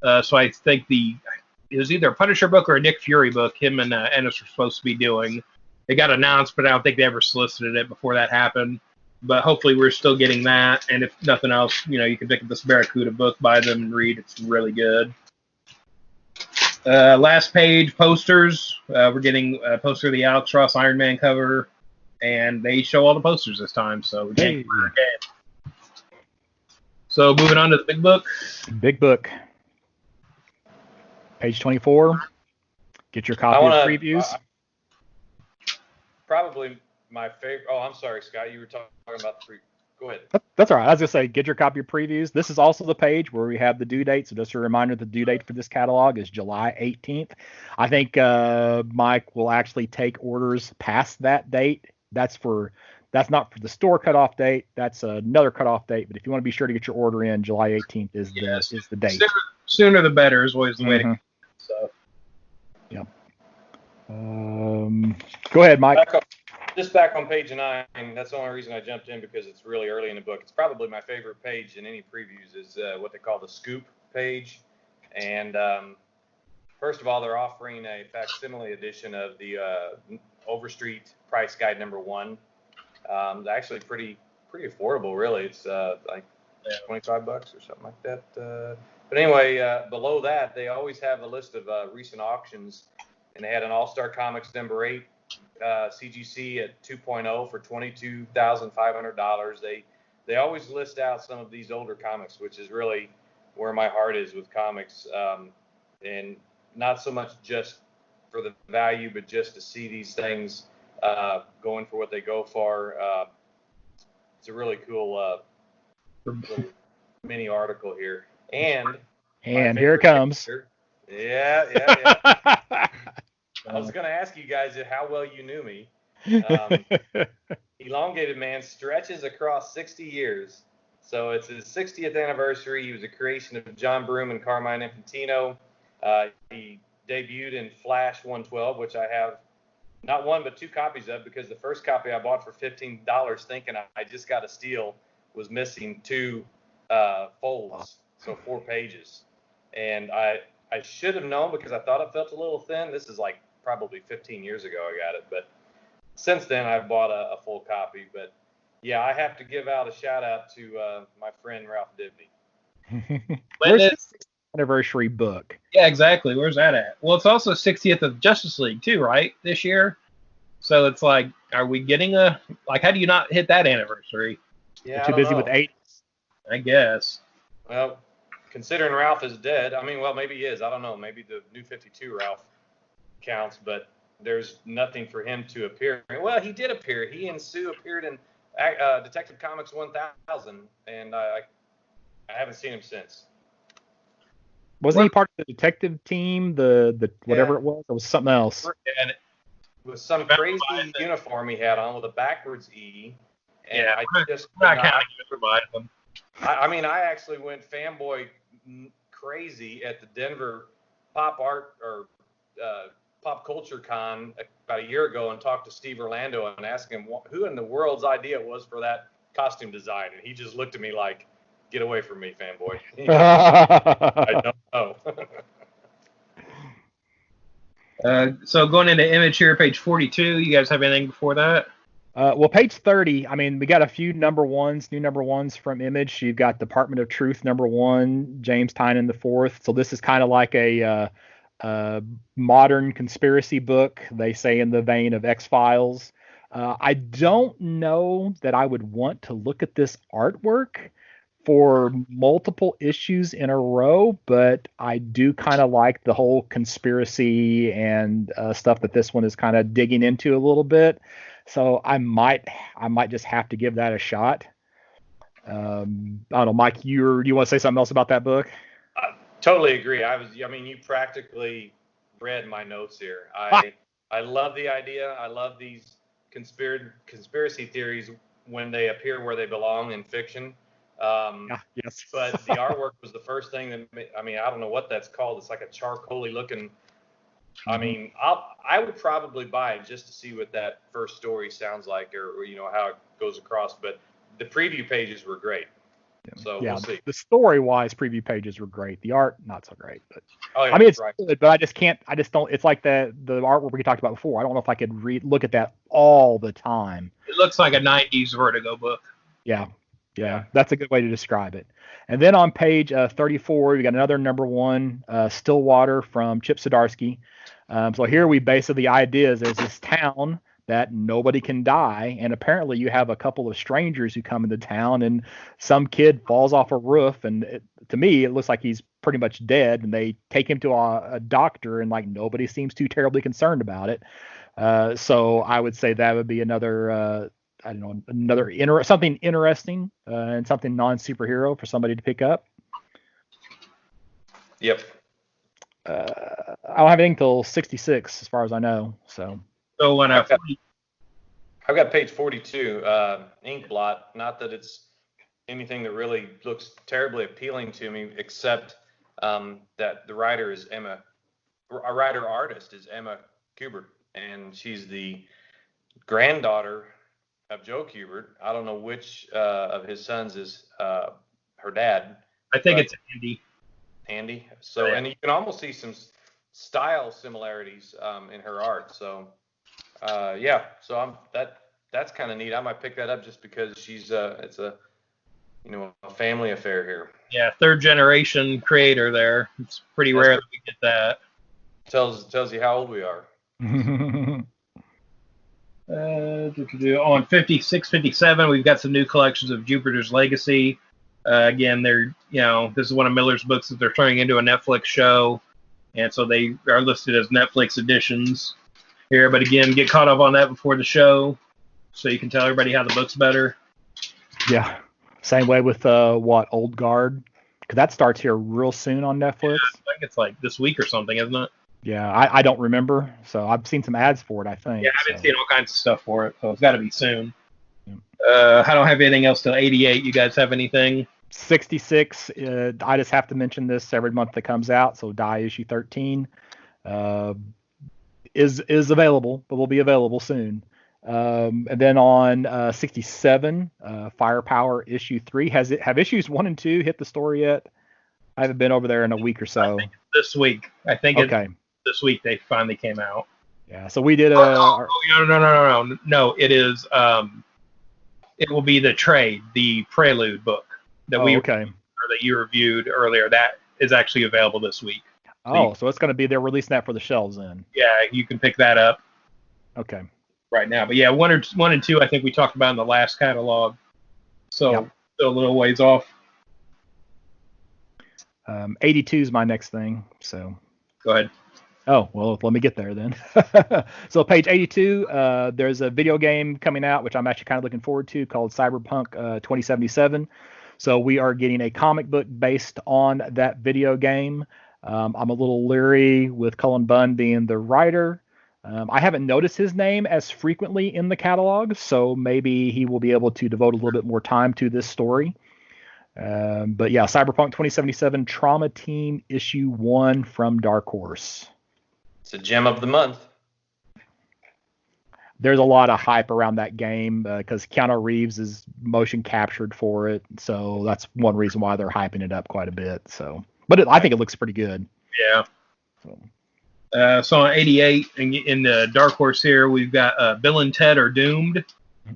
So I think it was either a Punisher book or a Nick Fury book him and Ennis were supposed to be doing. It got announced, but I don't think they ever solicited it before that happened. But hopefully we're still getting that, and if nothing else, you can pick up this Barracuda book, buy them, and read. It's really good. Last page, posters. We're getting a poster of the Alex Ross Iron Man cover, and they show all the posters this time, so we can't play our game. So moving on to the big book. Big book. Page 24. Get your copy of previews. Probably my favorite. Oh, I'm sorry, Scott. You were talking about the Go ahead. That's all right. I was going to say, get your copy of previews. This is also the page where we have the due date. So just a reminder, the due date for this catalog is July 18th. I think Mike will actually take orders past that date. That's not for the store cutoff date. That's another cutoff date. But if you want to be sure to get your order in, July 18th is the date. Sooner the better is always the way to go. So. Yeah. Go ahead, Mike. Just back on page 9, that's the only reason I jumped in, because it's really early in the book. It's probably my favorite page in any previews is what they call the scoop page. And first of all, they're offering a facsimile edition of the Overstreet Price Guide #1. It's actually pretty affordable, really. It's like $25 or something like that. But anyway, below that, they always have a list of recent auctions, and they had an All-Star Comics #8. CGC at 2.0 for $22,500. They always list out some of these older comics, which is really where my heart is with comics, and not so much just for the value, but just to see these things going for what they go for. It's a really cool little mini article here, and here it comes. Yeah. I was going to ask you guys how well you knew me. Elongated Man stretches across 60 years. So it's his 60th anniversary. He was a creation of John Broome and Carmine Infantino. He debuted in Flash 112, which I have not one but 2 copies of, because the first copy I bought for $15 thinking I just got a steal was missing 2 folds, so 4 pages. And I should have known, because I thought it felt a little thin. This is like probably 15 years ago I got it, but since then I've bought a full copy. But yeah, I have to give out a shout out to my friend Ralph Dibny. Where's his 60th anniversary book? Yeah, exactly. Where's that at? Well, it's also 60th of Justice League too, right? This year. So it's like, are we getting how do you not hit that anniversary? You're Yeah, too busy with 80s. I guess. Well, considering Ralph is dead, maybe he is. I don't know. Maybe the New 52 Ralph counts, but there's nothing for him to appear. Well, he did appear. He and Sue appeared in Detective Comics 1000, and I haven't seen him since. Wasn't he part of the detective team? The whatever it was? It was something else. And with some crazy uniform he had on with a backwards E. And I just I actually went fanboy crazy at the Denver Pop Art or Pop Culture Con about a year ago and talked to Steve Orlando and asked him who in the world's idea it was for that costume design, and he just looked at me like, "Get away from me, fanboy." I don't know. So going into Image here, page 42. You guys have anything before that? Well, page 30, I mean, we got a few new number ones from Image. You've got Department of Truth #1, James Tynion IV. So this is kind of like a modern conspiracy book, they say, in the vein of X-Files. I don't know that I would want to look at this artwork for multiple issues in a row, but I do kind of like the whole conspiracy and stuff that this one is kind of digging into a little bit. So I might just have to give that a shot. I don't know, Mike, do you want to say something else about that book? Totally agree. I mean, you practically read my notes here. I love the idea. I love these conspiracy theories when they appear where they belong in fiction. Yes. But the artwork was the first thing that, I mean, I don't know what that's called. It's like a charcoaly looking. I mean, I would probably buy it just to see what that first story sounds like, or how it goes across. But the preview pages were great. So we'll see. The story-wise preview pages were great. The art, not so great. But I mean, it's good, but I just don't. It's like the artwork we talked about before. I don't know if I could look at that all the time. It looks like a 90s Vertigo book. Yeah, that's a good way to describe it. And then on page 34, we got another #1, Stillwater from Chip Zdarsky. So here we basically, the idea is there's this town that nobody can die, and apparently you have a couple of strangers who come into town, and some kid falls off a roof, and to me it looks like he's pretty much dead, and they take him to a doctor, and like nobody seems too terribly concerned about it. So I would say that would be another something interesting and something non-superhero for somebody to pick up. Yep. I don't have anything till 66 as far as I know. So when I've got page 42, ink blot. Not that it's anything that really looks terribly appealing to me, except that the writer is artist is Emma Kubert, and she's the granddaughter of Joe Kubert. I don't know which of his sons is her dad. I think it's Andy. Andy. So, and you can almost see some style similarities in her art. So, So that's kind of neat. I might pick that up just because she's it's a family affair here. Yeah, third generation creator there. It's pretty rare that we get that. Tells you how old we are. On 56, 57, we've got some new collections of Jupiter's Legacy. Again, this is one of Miller's books that they're turning into a Netflix show, and so they are listed as Netflix editions here. But again, get caught up on that before the show, so you can tell everybody how the book's better. Yeah, same way with Old Guard, because that starts here real soon on Netflix. Yeah, I think it's like this week or something, isn't it? Yeah, I don't remember, so I've seen some ads for it, I think. Yeah, I've been seeing all kinds of stuff for it, so it's got to be soon. I don't have anything else till 88. You guys have anything? 66. I just have to mention this every month that comes out. So Die issue 13 is available, but will be available soon. And then on 67, Firepower issue 3. Have issues 1 and 2 hit the store yet? I haven't been over there in a week or so. I think this week. This week they finally came out. Yeah. So we did No. It is. It will be the trade, the Prelude book that that you reviewed earlier. That is actually available this week. So it's going to be, they're releasing that for the shelves then. Yeah, you can pick that up. Okay. Right now, but yeah, 1 and 2 I think we talked about in the last catalog. So still a little ways off. 82 is my next thing. So go ahead. Oh, well, let me get there then. So page 82, there's a video game coming out, which I'm actually kind of looking forward to, called Cyberpunk 2077. So we are getting a comic book based on that video game. I'm a little leery with Cullen Bunn being the writer. I haven't noticed his name as frequently in the catalog, so maybe he will be able to devote a little bit more time to this story. But yeah, Cyberpunk 2077 Trauma Team issue 1 from Dark Horse. It's a gem of the month. There's a lot of hype around that game because Keanu Reeves is motion captured for it, so that's one reason why they're hyping it up quite a bit. So, but I think it looks pretty good. Yeah. So. So on 88 in the Dark Horse here, we've got Bill and Ted Are Doomed,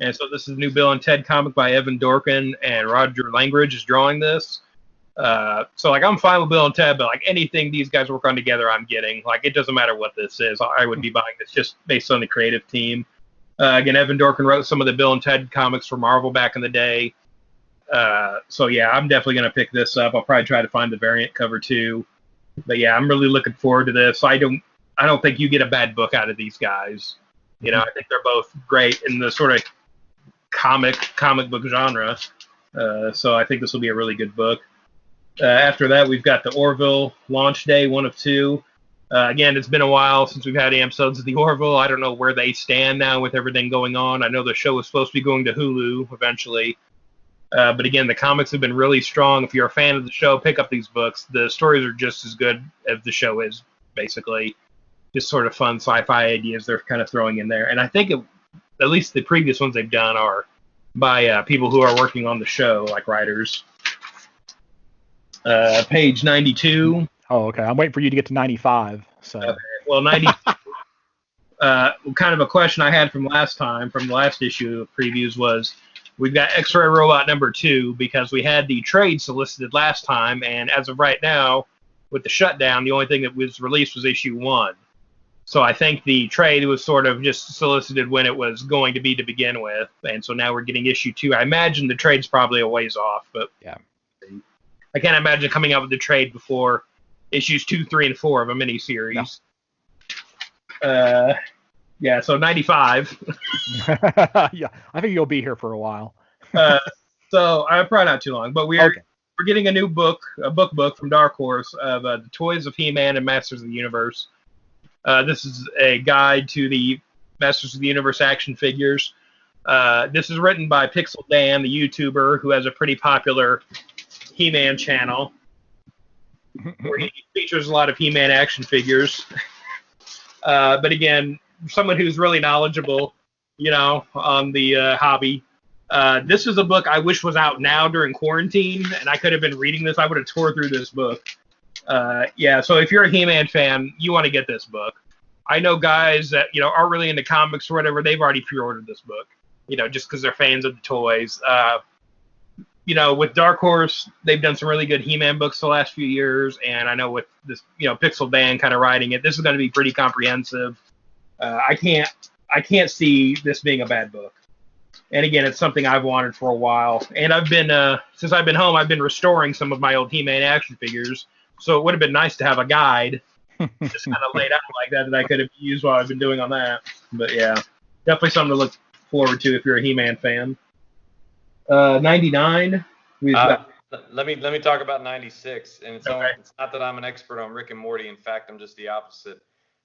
and so this is a new Bill and Ted comic by Evan Dorkin, and Roger Langridge is drawing this. So like I'm fine with Bill and Ted, but like anything these guys work on together, I'm getting. Like it doesn't matter what this is, I would be buying this just based on the creative team. Again, Evan Dorkin wrote some of the Bill and Ted comics for Marvel back in the day. So yeah, I'm definitely gonna pick this up. I'll probably try to find the variant cover too. But yeah, I'm really looking forward to this. I don't think you get a bad book out of these guys. You know, I think they're both great in the sort of comic book genre. So I think this will be a really good book. After that, we've got the Orville launch day, 1 of 2. Again, it's been a while since we've had episodes of the Orville. I don't know where they stand now with everything going on. I know the show is supposed to be going to Hulu eventually. But again, the comics have been really strong. At fan of the show, pick up these books. The stories are just as good as the show is, basically. Just sort of fun sci-fi ideas they're kind of throwing in there. And I think at least the previous ones they've done are by people who are working on the show, like writers. Page 92. Oh, okay. I'm waiting for you to get to 95. So. Okay. Well, 90. Kind of a question I had from the last issue of previews was, we've got X-Ray Robot number 2 because we had the trade solicited last time, and as of right now, with the shutdown, the only thing that was released was issue 1. So I think the trade was sort of just solicited when it was going to be to begin with, and so now we're getting issue 2. I imagine the trade's probably a ways off, but yeah, I can't imagine coming out with the trade before issues 2, 3, and 4 of a miniseries. No. Yeah, so 95. Yeah, I think you'll be here for a while. So probably not too long, but we're getting a new book from Dark Horse of the Toys of He-Man and Masters of the Universe. This is a guide to the Masters of the Universe action figures. This is written by Pixel Dan, the YouTuber, who has a pretty popular He-Man channel where he features a lot of He-Man action figures. But again, someone who's really knowledgeable, on the hobby. This is a book I wish was out now during quarantine, and I could have been reading this. I would have tore through this book. So if you're a He-Man fan, you want to get this book. I know guys that, aren't really into comics or whatever, they've already pre-ordered this book, just because they're fans of the toys. With Dark Horse, they've done some really good He-Man books the last few years, and I know with this, Pixel Dan kind of writing it, this is going to be pretty comprehensive. I can't see this being a bad book. And again, it's something I've wanted for a while. And I've been, since I've been home, I've been restoring some of my old He-Man action figures. So it would have been nice to have a guide just kind of laid out like that I could have used while I've been doing on that. But yeah, definitely something to look forward to if you're a He-Man fan. 99. Let me talk about 96. And it's not that I'm an expert on Rick and Morty. In fact, I'm just the opposite.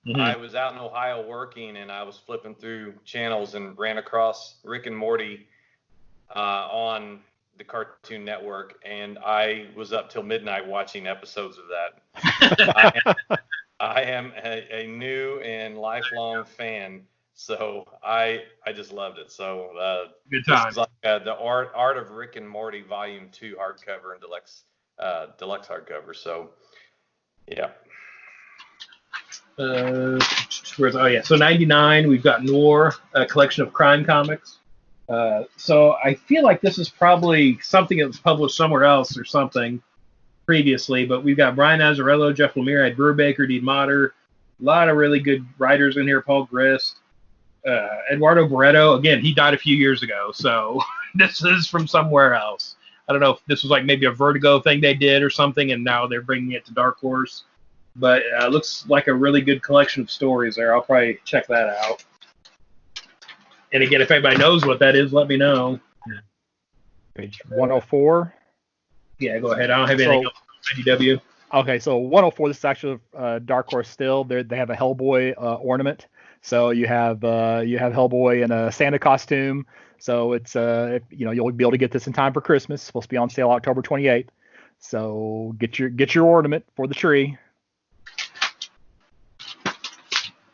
Mm-hmm. I was out in Ohio working, and I was flipping through channels and ran across Rick and Morty on the Cartoon Network, and I was up till midnight watching episodes of that. I am a new and lifelong fan, so I just loved it. So good time. This is like the Art of Rick and Morty Volume 2 hardcover and deluxe hardcover. So yeah. So 99, we've got Noir, a collection of crime comics. So I feel like this is probably something that was published somewhere else or something previously, but we've got Brian Azzarello, Jeff Lemire, Ed Brubaker, Dean Motter, a lot of really good writers in here, Paul Grist, Eduardo Barreto. Again, he died a few years ago, so this is from somewhere else. I don't know if this was like maybe a Vertigo thing they did or something, and now they're bringing it to Dark Horse. But it looks like a really good collection of stories there. I'll probably check that out. And again, if anybody knows what that is, let me know. Page 104. Yeah, go ahead. I don't have anything else on IDW. Okay, so 104. This is actually Dark Horse still. They have a Hellboy ornament. So you have Hellboy in a Santa costume. So it's you'll be able to get this in time for Christmas. It's supposed to be on sale October 28th. So get your ornament for the tree.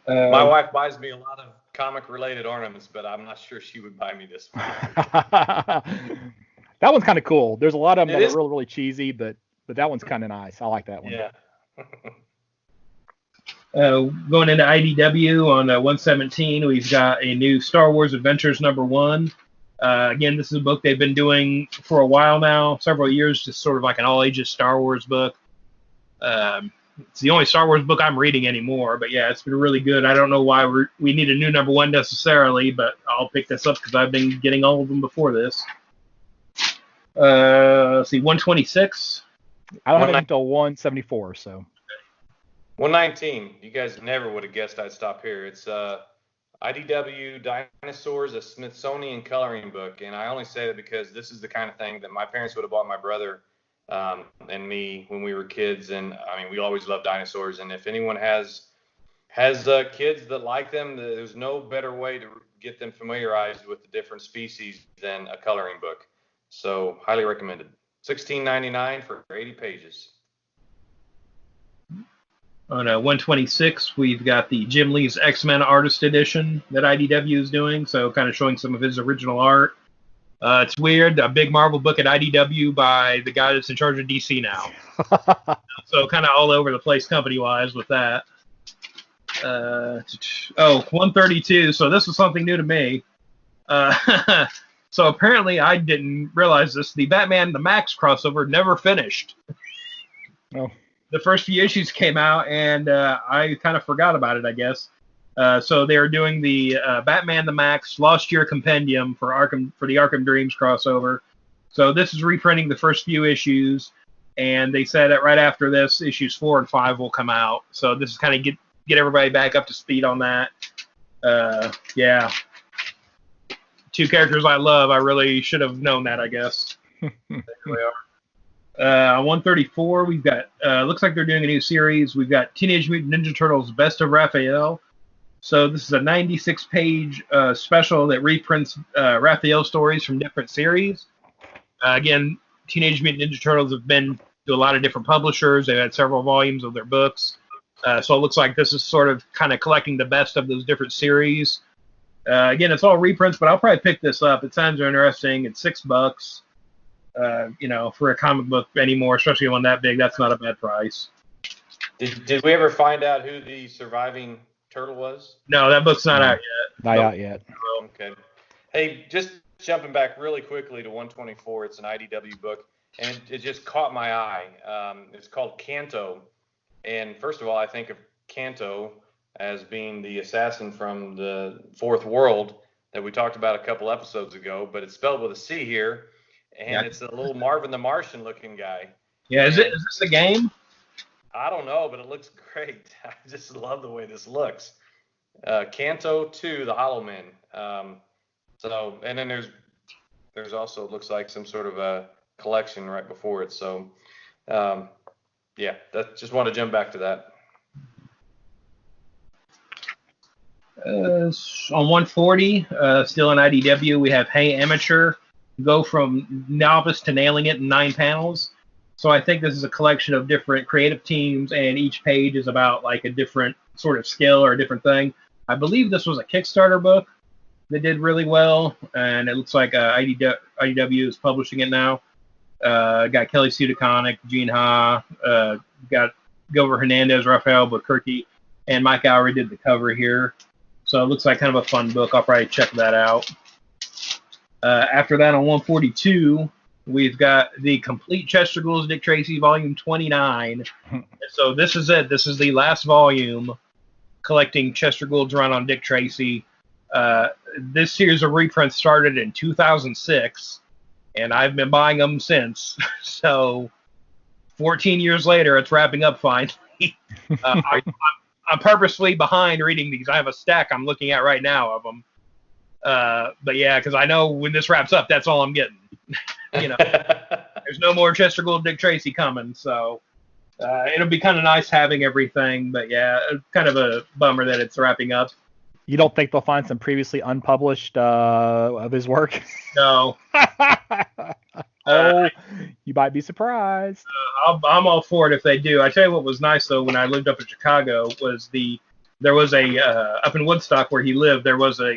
My wife buys me a lot of comic-related ornaments, but I'm not sure she would buy me this one. That one's kind of cool. There's a lot of them It that is. are really, really cheesy, but that one's kind of nice. I like that one. Yeah. Going into IDW on 117, we've got a new Star Wars Adventures #1. Again, this is a book they've been doing for a while now, several years, just sort of like an all-ages Star Wars book. It's the only Star Wars book I'm reading anymore, but yeah, it's been really good. I don't know why we need a new #1 necessarily, but I'll pick this up because I've been getting all of them before this. Let's see, 126. I don't have it until 174, so. 119. You guys never would have guessed I'd stop here. It's IDW Dinosaurs, a Smithsonian coloring book, and I only say that because this is the kind of thing that my parents would have bought my brother and me when we were kids, and I mean we always loved dinosaurs. And if anyone has kids that like them, there's no better way to get them familiarized with the different species than a coloring book. So highly recommended. $16.99 for 80 pages. On 126, we've got the Jim Lee's X-Men Artist Edition that IDW is doing, so kind of showing some of his original art. It's weird, a big Marvel book at IDW by the guy that's in charge of DC now. So kind of all over the place company-wise with that. 132, so this was something new to me. So apparently I didn't realize this. The Batman the Max crossover never finished. Oh. The first few issues came out, and I kind of forgot about it, I guess. So they're doing the Batman the Max Lost Year Compendium for the Arkham Dreams crossover. So this is reprinting the first few issues, and they said that right after this, issues 4 and 5 will come out. So this is kind of get everybody back up to speed on that. Yeah. Two characters I love. I really should have known that, I guess. There we are. 134, we've got, looks like they're doing a new series. We've got Teenage Mutant Ninja Turtles Best of Raphael. So this is a 96-page special that reprints Raphael stories from different series. Again, Teenage Mutant Ninja Turtles have been to a lot of different publishers. They've had several volumes of their books. So it looks like this is sort of kind of collecting the best of those different series. Again, it's all reprints, but I'll probably pick this up. It sounds interesting. It's $6. For a comic book anymore, especially one that big, that's not a bad price. Did we ever find out who the surviving turtle was? No, that book's not out yet. Not out yet. Okay. Hey, just jumping back really quickly to 124. It's an IDW book, and it just caught my eye. It's called Kanto, and first of all, I think of Kanto as being the assassin from the Fourth World that we talked about a couple episodes ago, but it's spelled with a C here. And It's a little Marvin the Martian looking guy. Yeah, is this a game? I don't know, but it looks great. I just love the way this looks. Kanto 2, The Hollow Men. And then there's also, it looks like some sort of a collection right before it. So, just want to jump back to that. On 140, still in IDW, we have Hey Amateur. Go from novice to nailing it in 9 panels. So I think this is a collection of different creative teams, and each page is about like a different sort of skill or a different thing. I believe this was a Kickstarter book that did really well, and it looks like IDW is publishing it now. Got Kelly Sue DeConnick, Gene Ha, got Gilbert Hernandez, Rafael Buquerque, and Mike Lowry did the cover here. So it looks like kind of a fun book. I'll probably check that out. After that, on 142, we've got the Complete Chester Ghouls Dick Tracy, Volume 29. So this is it. This is the last volume collecting Chester Gould's run on Dick Tracy. This series of reprints started in 2006, and I've been buying them since. So 14 years later, it's wrapping up finally. I'm purposely behind reading these. I have a stack I'm looking at right now of them. But yeah, because I know when this wraps up, that's all I'm getting. There's no more Chester Gould Dick Tracy coming. So It'll be kind of nice having everything, but yeah, kind of a bummer that it's wrapping up. You don't think they'll find some previously unpublished of his work? No. Oh, you might be surprised. I'm all for it if they do. I tell you what was nice though when I lived up in Chicago was there was a up in Woodstock where he lived, there was a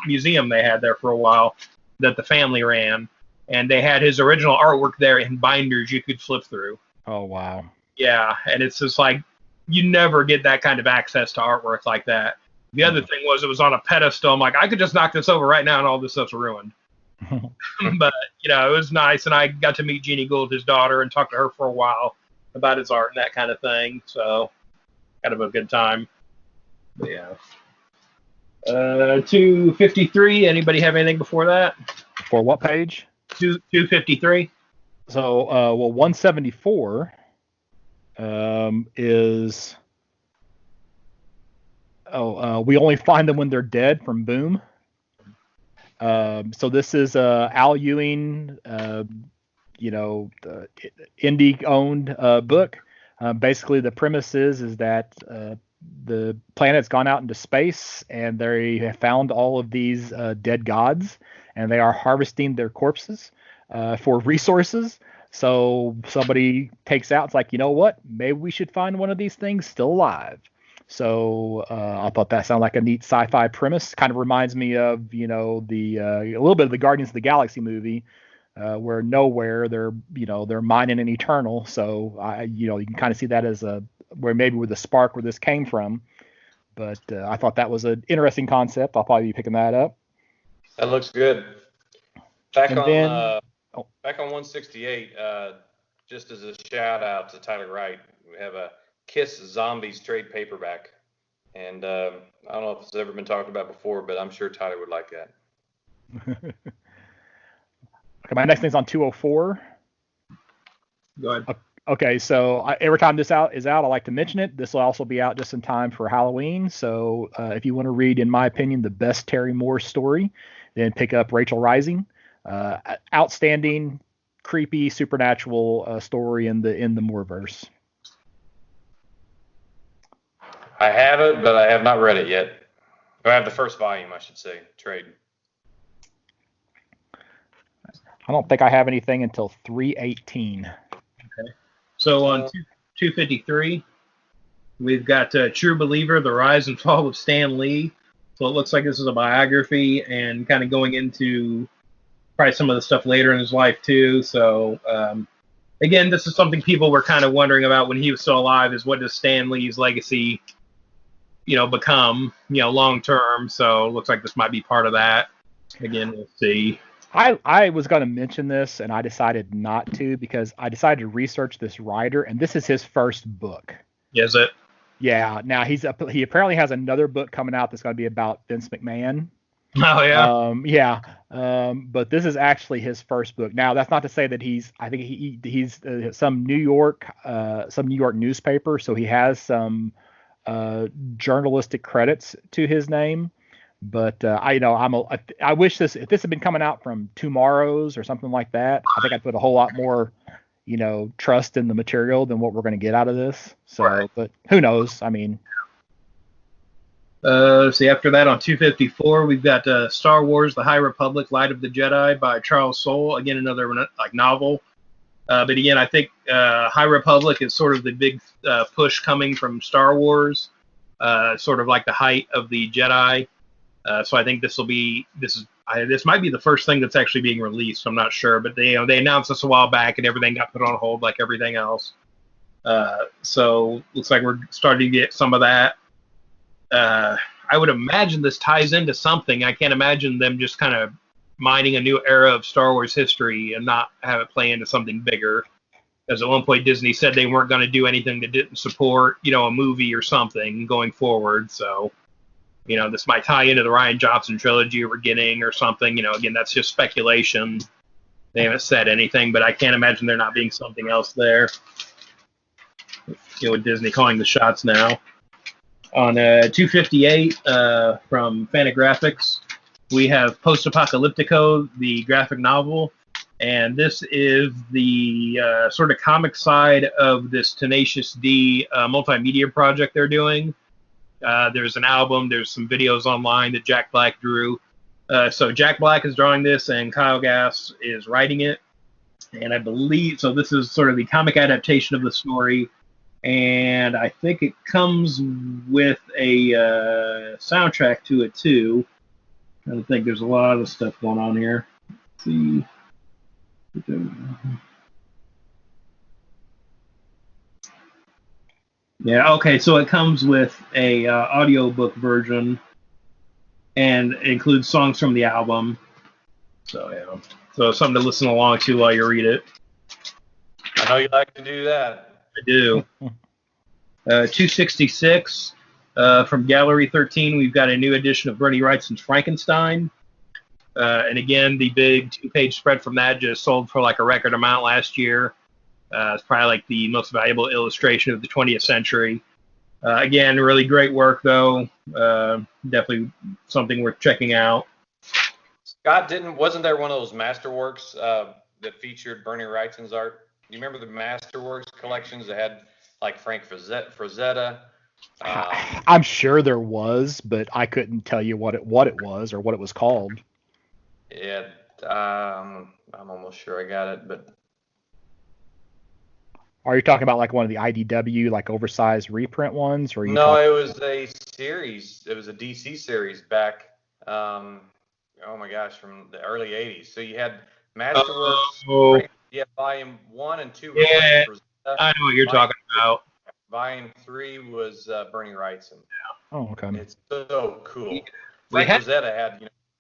museum they had there for a while that the family ran, and they had his original artwork there in binders you could flip through. Oh wow. Yeah, and it's just like you never get that kind of access to artwork like that. The other thing was it was on a pedestal. I'm like, I could just knock this over right now and all this stuff's ruined. But, you know, it was nice, and I got to meet Jeannie Gould, his daughter, and talk to her for a while about his art and that kind of thing. So, kind of a good time. But, yeah. 253, anybody have anything before that? For what page? 253. So, 174 is... we only find them when they're dead from Boom. So this is Al Ewing, indie-owned book. Basically, the premise is that the planet's gone out into space, and they have found all of these dead gods, and they are harvesting their corpses for resources. So somebody takes out, it's like, you know what? Maybe we should find one of these things still alive. So I thought that sounded like a neat sci-fi premise. Kind of reminds me of, a little bit of the Guardians of the Galaxy movie, where nowhere they're mining an Eternal. So you can kind of see that as where the spark where this came from. But I thought that was an interesting concept. I'll probably be picking that up. That looks good. Back on 168, just as a shout out to Tyler Wright, we have a Kiss Zombies trade paperback, and I don't know if it's ever been talked about before, but I'm sure Tyler would like that. Okay, my next thing's on 204. Go ahead. Okay, so every time this is out, I like to mention it. This will also be out just in time for Halloween. So if you want to read, in my opinion, the best Terry Moore story, then pick up Rachel Rising. Outstanding, creepy, supernatural story in the Mooreverse. I have it, but I have not read it yet. I have the first volume, I should say, trade. I don't think I have anything until 318. Okay. So on 253, we've got True Believer, The Rise and Fall of Stan Lee. So it looks like this is a biography and kind of going into probably some of the stuff later in his life too. So again, this is something people were kind of wondering about when he was still alive, is what does Stan Lee's legacy become, long term. So it looks like this might be part of that. Again, we'll see. I was going to mention this, and I decided not to because I decided to research this writer, and this is his first book. Is it? Yeah. Now he apparently has another book coming out that's going to be about Vince McMahon. Oh yeah. But this is actually his first book. Now that's not to say that he's some New York newspaper, so he has some journalistic credits to his name. But I wish if this had been coming out from Tomorrow's or something like that, I think I'd put a whole lot more, trust in the material than what we're going to get out of this. So, right. But who knows? I mean, see, after that on 254, we've got Star Wars: The High Republic, Light of the Jedi by Charles Soule. Again, another novel. But again, I think High Republic is sort of the big push coming from Star Wars, sort of like the height of the Jedi. So I think this might be the first thing that's actually being released. I'm not sure, but they announced this a while back, and everything got put on hold like everything else. So looks like we're starting to get some of that. I would imagine this ties into something. I can't imagine them just kind of mining a new era of Star Wars history and not have it play into something bigger. Because at one point Disney said they weren't going to do anything that didn't support, a movie or something going forward. So. This might tie into the Rian Johnson trilogy we're getting or something. Again, that's just speculation. They haven't said anything, but I can't imagine there not being something else there. With Disney calling the shots now. On 258 from Fantagraphics, we have Post Apocalyptico, the graphic novel. And this is the sort of comic side of this Tenacious D multimedia project they're doing. There's an album, there's some videos online that Jack Black drew. So Jack Black is drawing this, and Kyle Gass is writing it. And I believe, so this is sort of the comic adaptation of the story. And I think it comes with a soundtrack to it, too. I think there's a lot of stuff going on here. Let's see. Yeah, okay, so it comes with a audiobook version and it includes songs from the album. So, yeah. So something to listen along to while you read it. I know you like to do that. I do. 266 from Gallery 13, we've got a new edition of Bernie Wrightson's Frankenstein. And again, the big 2-page spread from that just sold for like a record amount last year. It's probably like the most valuable illustration of the 20th century. Again, really great work, though. Definitely something worth checking out. Scott, wasn't there one of those Masterworks that featured Bernie Wrightson's art? Do you remember the Masterworks collections that had like Frank Frazetta? I'm sure there was, but I couldn't tell you what it was or what it was called. Yeah, I'm almost sure I got it, but. Are you talking about like one of the IDW, like oversized reprint ones? Or No, it was a series. It was a DC series back, oh my gosh, from the early 80s. So you had Masterworks. You had Volume 1 and 2. Yeah, I know what you're talking about. Volume 3 was Bernie Wrightson. Yeah. Oh, okay. It's so cool. Frank Frazetta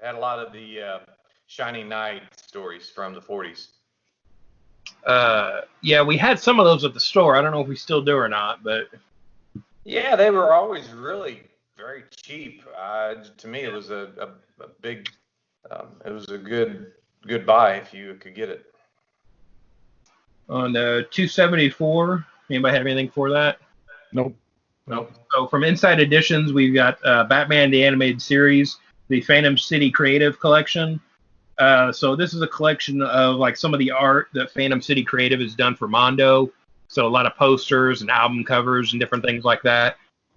had a lot of the Shining Knight stories from the 40s. Yeah, we had some of those at the store. I don't know if we still do or not, but yeah, they were always really very cheap. To me, it was a big, it was a good buy if you could get it. On 274, anybody have anything for that? Nope. So from Inside Editions, we've got Batman the Animated Series, the Phantom City Creative Collection. So this is a collection of like some of the art that Phantom City Creative has done for Mondo. So a lot of posters and album covers and different things like that.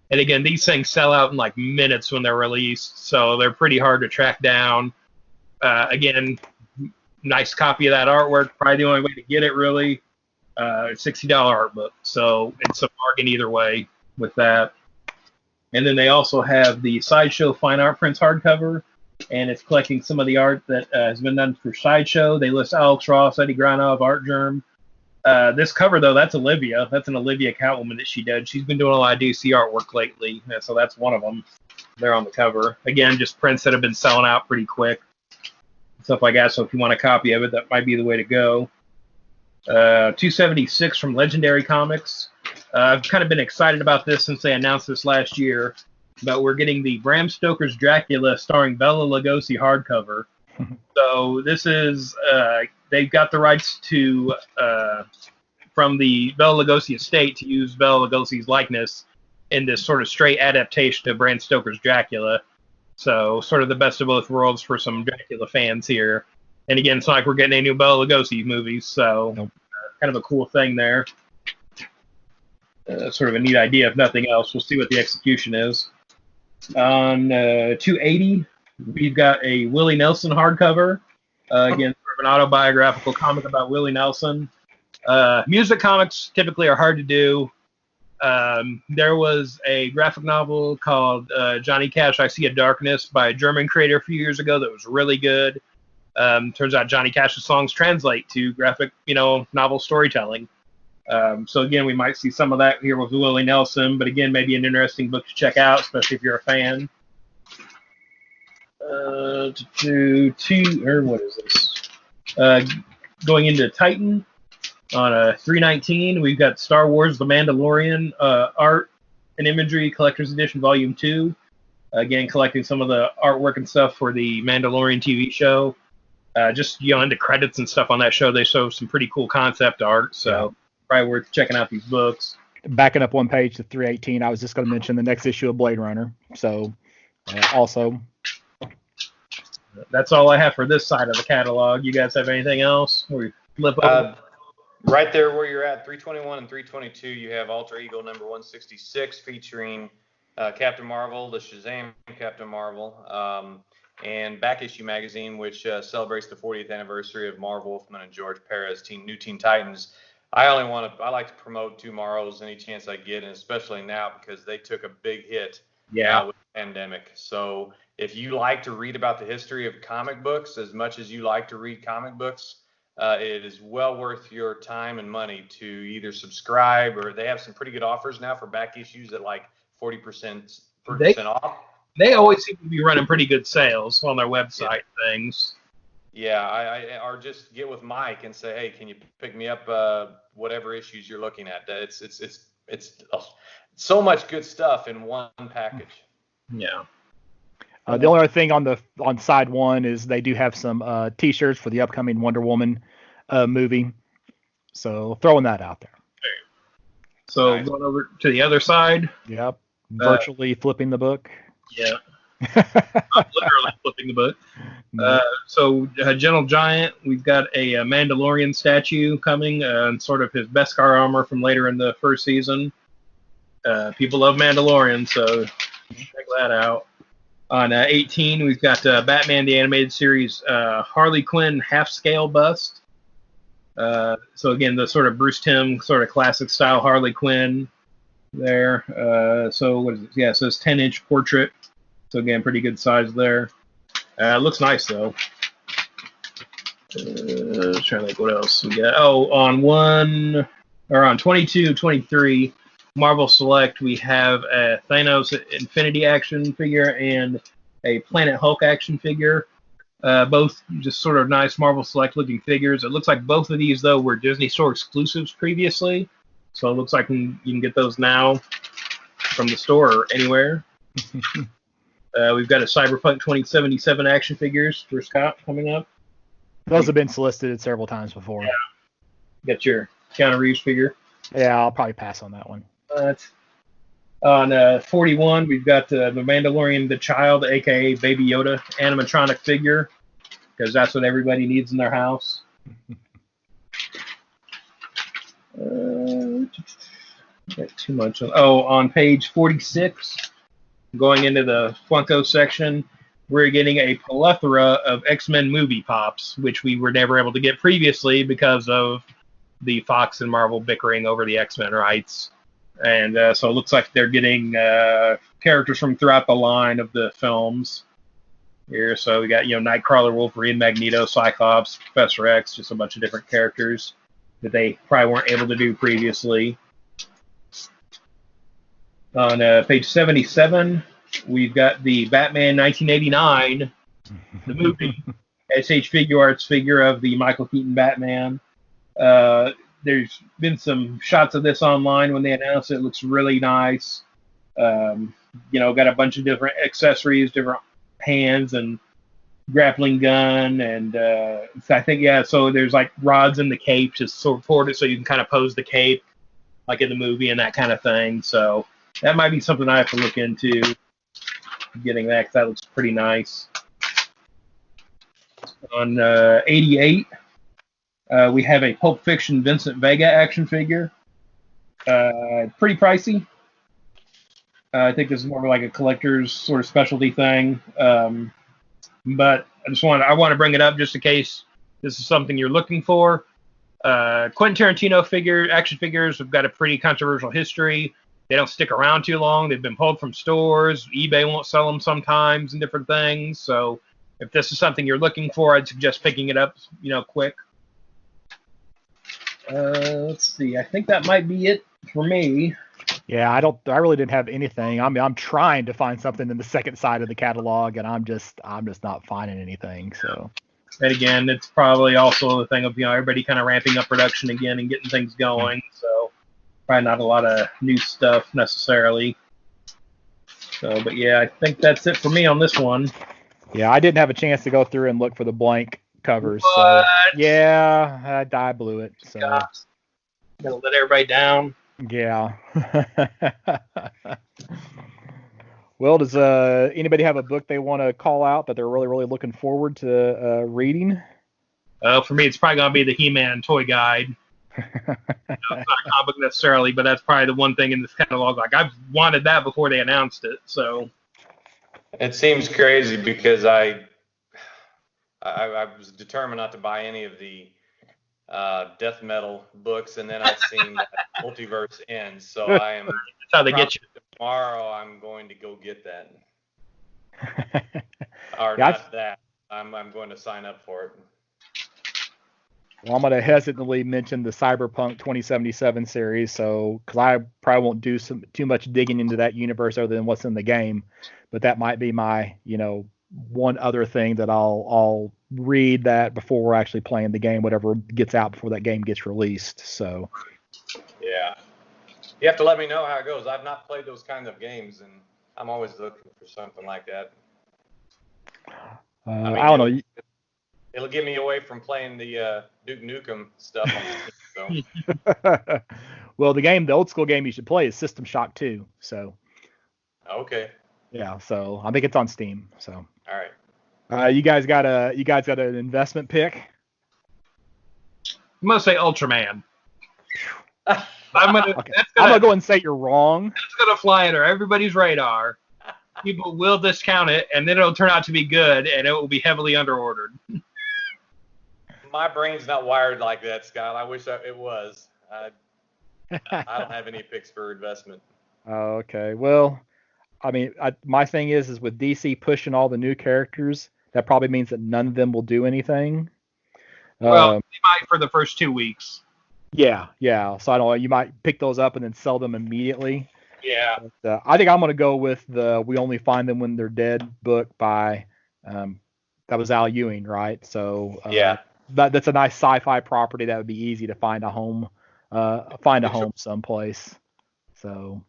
And again, these things sell out in like minutes when they're released, so they're pretty hard to track down. Again, nice copy of that artwork. Probably the only way to get it, really. $60 art book, so it's a bargain either way with that. And then they also have the Sideshow Fine Art Prints hardcover, and it's collecting some of the art that has been done for Sideshow. They list Alex Ross, Eddie Granov, Art Germ. This cover, though, that's Olivia. That's an Olivia Catwoman that she did. She's been doing a lot of DC artwork lately, so that's one of them. They're on the cover. Again, just prints that have been selling out pretty quick. Stuff like that, so if you want a copy of it, that might be the way to go. 276 from Legendary Comics. I've kind of been excited about this since they announced this last year, but we're getting the Bram Stoker's Dracula starring Bela Lugosi hardcover. So this is, they've got the rights to, from the Bela Lugosi estate to use Bela Lugosi's likeness in this sort of straight adaptation of Bram Stoker's Dracula. So sort of the best of both worlds for some Dracula fans here. And again, it's not like we're getting any new Bela Lugosi movies, so Nope. Kind of a cool thing there. Sort of a neat idea, if nothing else. We'll see what the execution is. On 280, we've got a Willie Nelson hardcover. Again, sort of an autobiographical comic about Willie Nelson. Music comics typically are hard to do. There was a graphic novel called Johnny Cash, I See a Darkness by a German creator a few years ago that was really good. Turns out Johnny Cash's songs translate to graphic, novel storytelling. So again, we might see some of that here with Willie Nelson, but again, maybe an interesting book to check out, especially if you're a fan. What is this? Going into Titan on 319, we've got Star Wars: The Mandalorian art and imagery collector's edition, volume 2. Again, collecting some of the artwork and stuff for the Mandalorian TV show. Just into credits and stuff on that show, they show some pretty cool concept art, so probably worth checking out these books. Backing up one page to 318, I was just going to mention the next issue of Blade Runner. So also That's all I have for this side of the catalog. You guys have anything else? We flip over. Right there where you're at, 321 and 322, you have Alter Ego number 166 featuring Captain Marvel, the Shazam Captain Marvel, and Back Issue Magazine, which celebrates the 40th anniversary of Marv Wolfman and George Perez, New Teen Titans. I like to promote Tomorrows any chance I get, and especially now because they took a big hit with the pandemic. So if you like to read about the history of comic books as much as you like to read comic books, it is well worth your time and money to either subscribe, or they have some pretty good offers now for back issues at like 40% off. They always seem to be running pretty good sales on their website things. Yeah, or just get with Mike and say, hey, can you pick me up whatever issues you're looking at? It's so much good stuff in one package. Yeah. The only other thing on side one is they do have some T-shirts for the upcoming Wonder Woman movie. So throwing that out there. So Nice. Going over to the other side. Yep. Virtually flipping the book. Yeah. Not literally flipping the book. Gentle Giant, we've got a Mandalorian statue coming, and sort of his Beskar armor from later in the first season. People love Mandalorian, so check that out. On 18, we've got Batman the Animated Series Harley Quinn half-scale bust. So again, the sort of Bruce Timm sort of classic style Harley Quinn there. So what is it? Yeah, so it's 10-inch portrait. So again, pretty good size there. Looks nice though. Trying to think what else we got. Oh, on 22, 23, Marvel Select, we have a Thanos Infinity action figure and a Planet Hulk action figure. Both just sort of nice Marvel Select looking figures. It looks like both of these though were Disney Store exclusives previously, so it looks like you can get those now from the store or anywhere. We've got a Cyberpunk 2077 action figures for Scott coming up. Those have been solicited several times before. Yeah. Got your Keanu Reeves figure. Yeah, I'll probably pass on that one. On 41, we've got the Mandalorian the Child, a.k.a. Baby Yoda, animatronic figure, because that's what everybody needs in their house. Got too much. On page 46, going into the Funko section, we're getting a plethora of X-Men movie pops, which we were never able to get previously because of the Fox and Marvel bickering over the X-Men rights. And so it looks like they're getting characters from throughout the line of the films here. So we got, Nightcrawler, Wolverine, Magneto, Cyclops, Professor X, just a bunch of different characters that they probably weren't able to do previously. On page 77, we've got the Batman 1989, the movie, SH Figure Arts figure of the Michael Keaton Batman. There's been some shots of this online when they announced it. It looks really nice. Got a bunch of different accessories, different hands and grappling gun. And I think, so there's like rods in the cape to support it so you can kind of pose the cape like in the movie and that kind of thing. So that might be something I have to look into, getting that, because that looks pretty nice. On 88, we have a Pulp Fiction Vincent Vega action figure. Pretty pricey. I think this is more like a collector's sort of specialty thing. But I want to bring it up just in case this is something you're looking for. Quentin Tarantino action figures have got a pretty controversial history. They don't stick around too long. They've been pulled from stores. eBay won't sell them sometimes and different things. So if this is something you're looking for, I'd suggest picking it up, quick. Let's see. I think that might be it for me. Yeah, I really didn't have anything. I'm trying to find something in the second side of the catalog, and I'm just not finding anything. So. And again, it's probably also the thing of everybody kind of ramping up production again and getting things going. So probably not a lot of new stuff necessarily. So, but yeah, I think that's it for me on this one. Yeah, I didn't have a chance to go through and look for the blank covers. What? So yeah, I blew it. So Gonna let everybody down. Yeah. Well, does anybody have a book they want to call out that they're really, really looking forward to reading? For me, it's probably gonna be the He-Man toy guide. It's not a comic book necessarily, but that's probably the one thing in this catalog. Like I've wanted that before they announced it. So It seems crazy because I was determined not to buy any of the death metal books, and then I've seen that Multiverse Ends, so I am. that's how they get you. Tomorrow I'm going to go get that, or Yeah, not that. I'm going to sign up for it. Well, I'm going to hesitantly mention the Cyberpunk 2077 series, so because I probably won't do too much digging into that universe other than what's in the game, but that might be my, one other thing that I'll read that before we're actually playing the game, whatever gets out before that game gets released. So Yeah, you have to let me know how it goes. I've not played those kinds of games, and I'm always looking for something like that. I don't know. It'll get me away from playing the Duke Nukem stuff on Steam, so. Well, the old school game you should play is System Shock 2. So Okay. yeah, so I think it's on Steam. So All right. you guys got an investment pick? I'm gonna say Ultraman. Okay. I'm gonna go and say you're wrong. That's gonna fly under everybody's radar. People will discount it, and then it'll turn out to be good, and it will be heavily underordered. My brain's not wired like that, Scott. I wish it was. I don't have any picks for investment. Okay. Well, I mean, my thing is with DC pushing all the new characters, that probably means that none of them will do anything. Well, they might for the first 2 weeks. Yeah. So I don't know. You might pick those up and then sell them immediately. Yeah. But, I think I'm going to go with the "We Only Find Them When They're Dead" book by that was Al Ewing, right? So Yeah. That's a nice sci-fi property that would be easy to find a home, someplace. So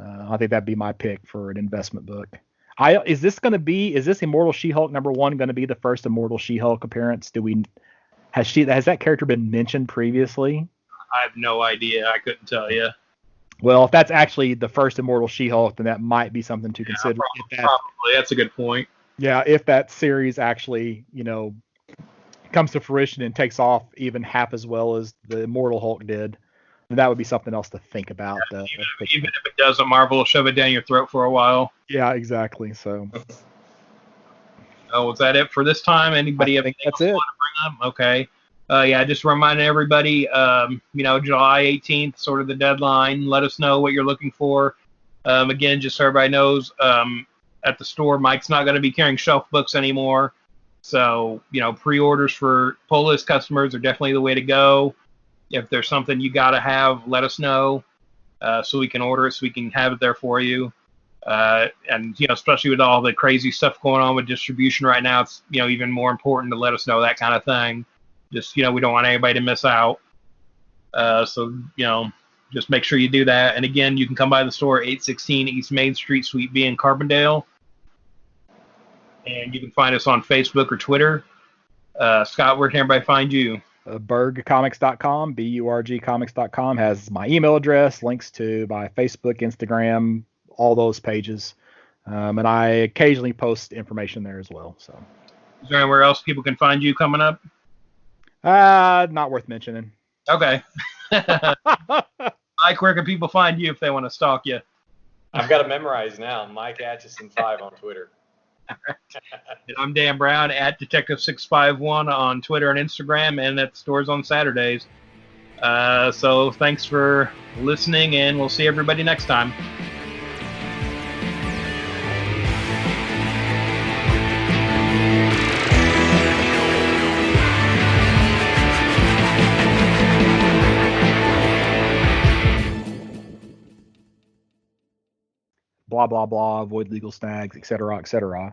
I think that'd be my pick for an investment book. Is this Immortal She-Hulk #1 going to be the first Immortal She-Hulk appearance? Has that character been mentioned previously? I have no idea. I couldn't tell you. Well, if that's actually the first Immortal She-Hulk, then that might be something to consider. Probably. That's a good point. Yeah, if that series actually, comes to fruition and takes off even half as well as the Immortal Hulk did, then that would be something else to think about. Even if it doesn't, Marvel will shove it down your throat for a while. Yeah, exactly. So. Oh, is that it for this time? Anybody have anything that's else it. you want to bring up? Okay. Yeah, just reminding everybody, July 18th, sort of the deadline. Let us know what you're looking for. Again, just so everybody knows, at the store, Mike's not going to be carrying shelf books anymore. So, pre-orders for pull list customers are definitely the way to go. If there's something you got to have, let us know so we can order it, so we can have it there for you. And, especially with all the crazy stuff going on with distribution right now, it's, even more important to let us know that kind of thing. Just, we don't want anybody to miss out. So, just make sure you do that. And again, you can come by the store, 816 East Main Street, Suite B in Carbondale. And you can find us on Facebook or Twitter. Scott, where can everybody find you? Burgcomics.com, BURGcomics.com has my email address, links to my Facebook, Instagram, all those pages. And I occasionally post information there as well. So, is there anywhere else people can find you coming up? Not worth mentioning. Okay. Mike, where can people find you if they want to stalk you? I've got to memorize now. Mike Atchison 5 on Twitter. And I'm Dan Brown at Detective651 on Twitter and Instagram, and at stores on Saturdays. So thanks for listening, and we'll see everybody next time. Blah, blah, blah, avoid legal snags, etc., etc.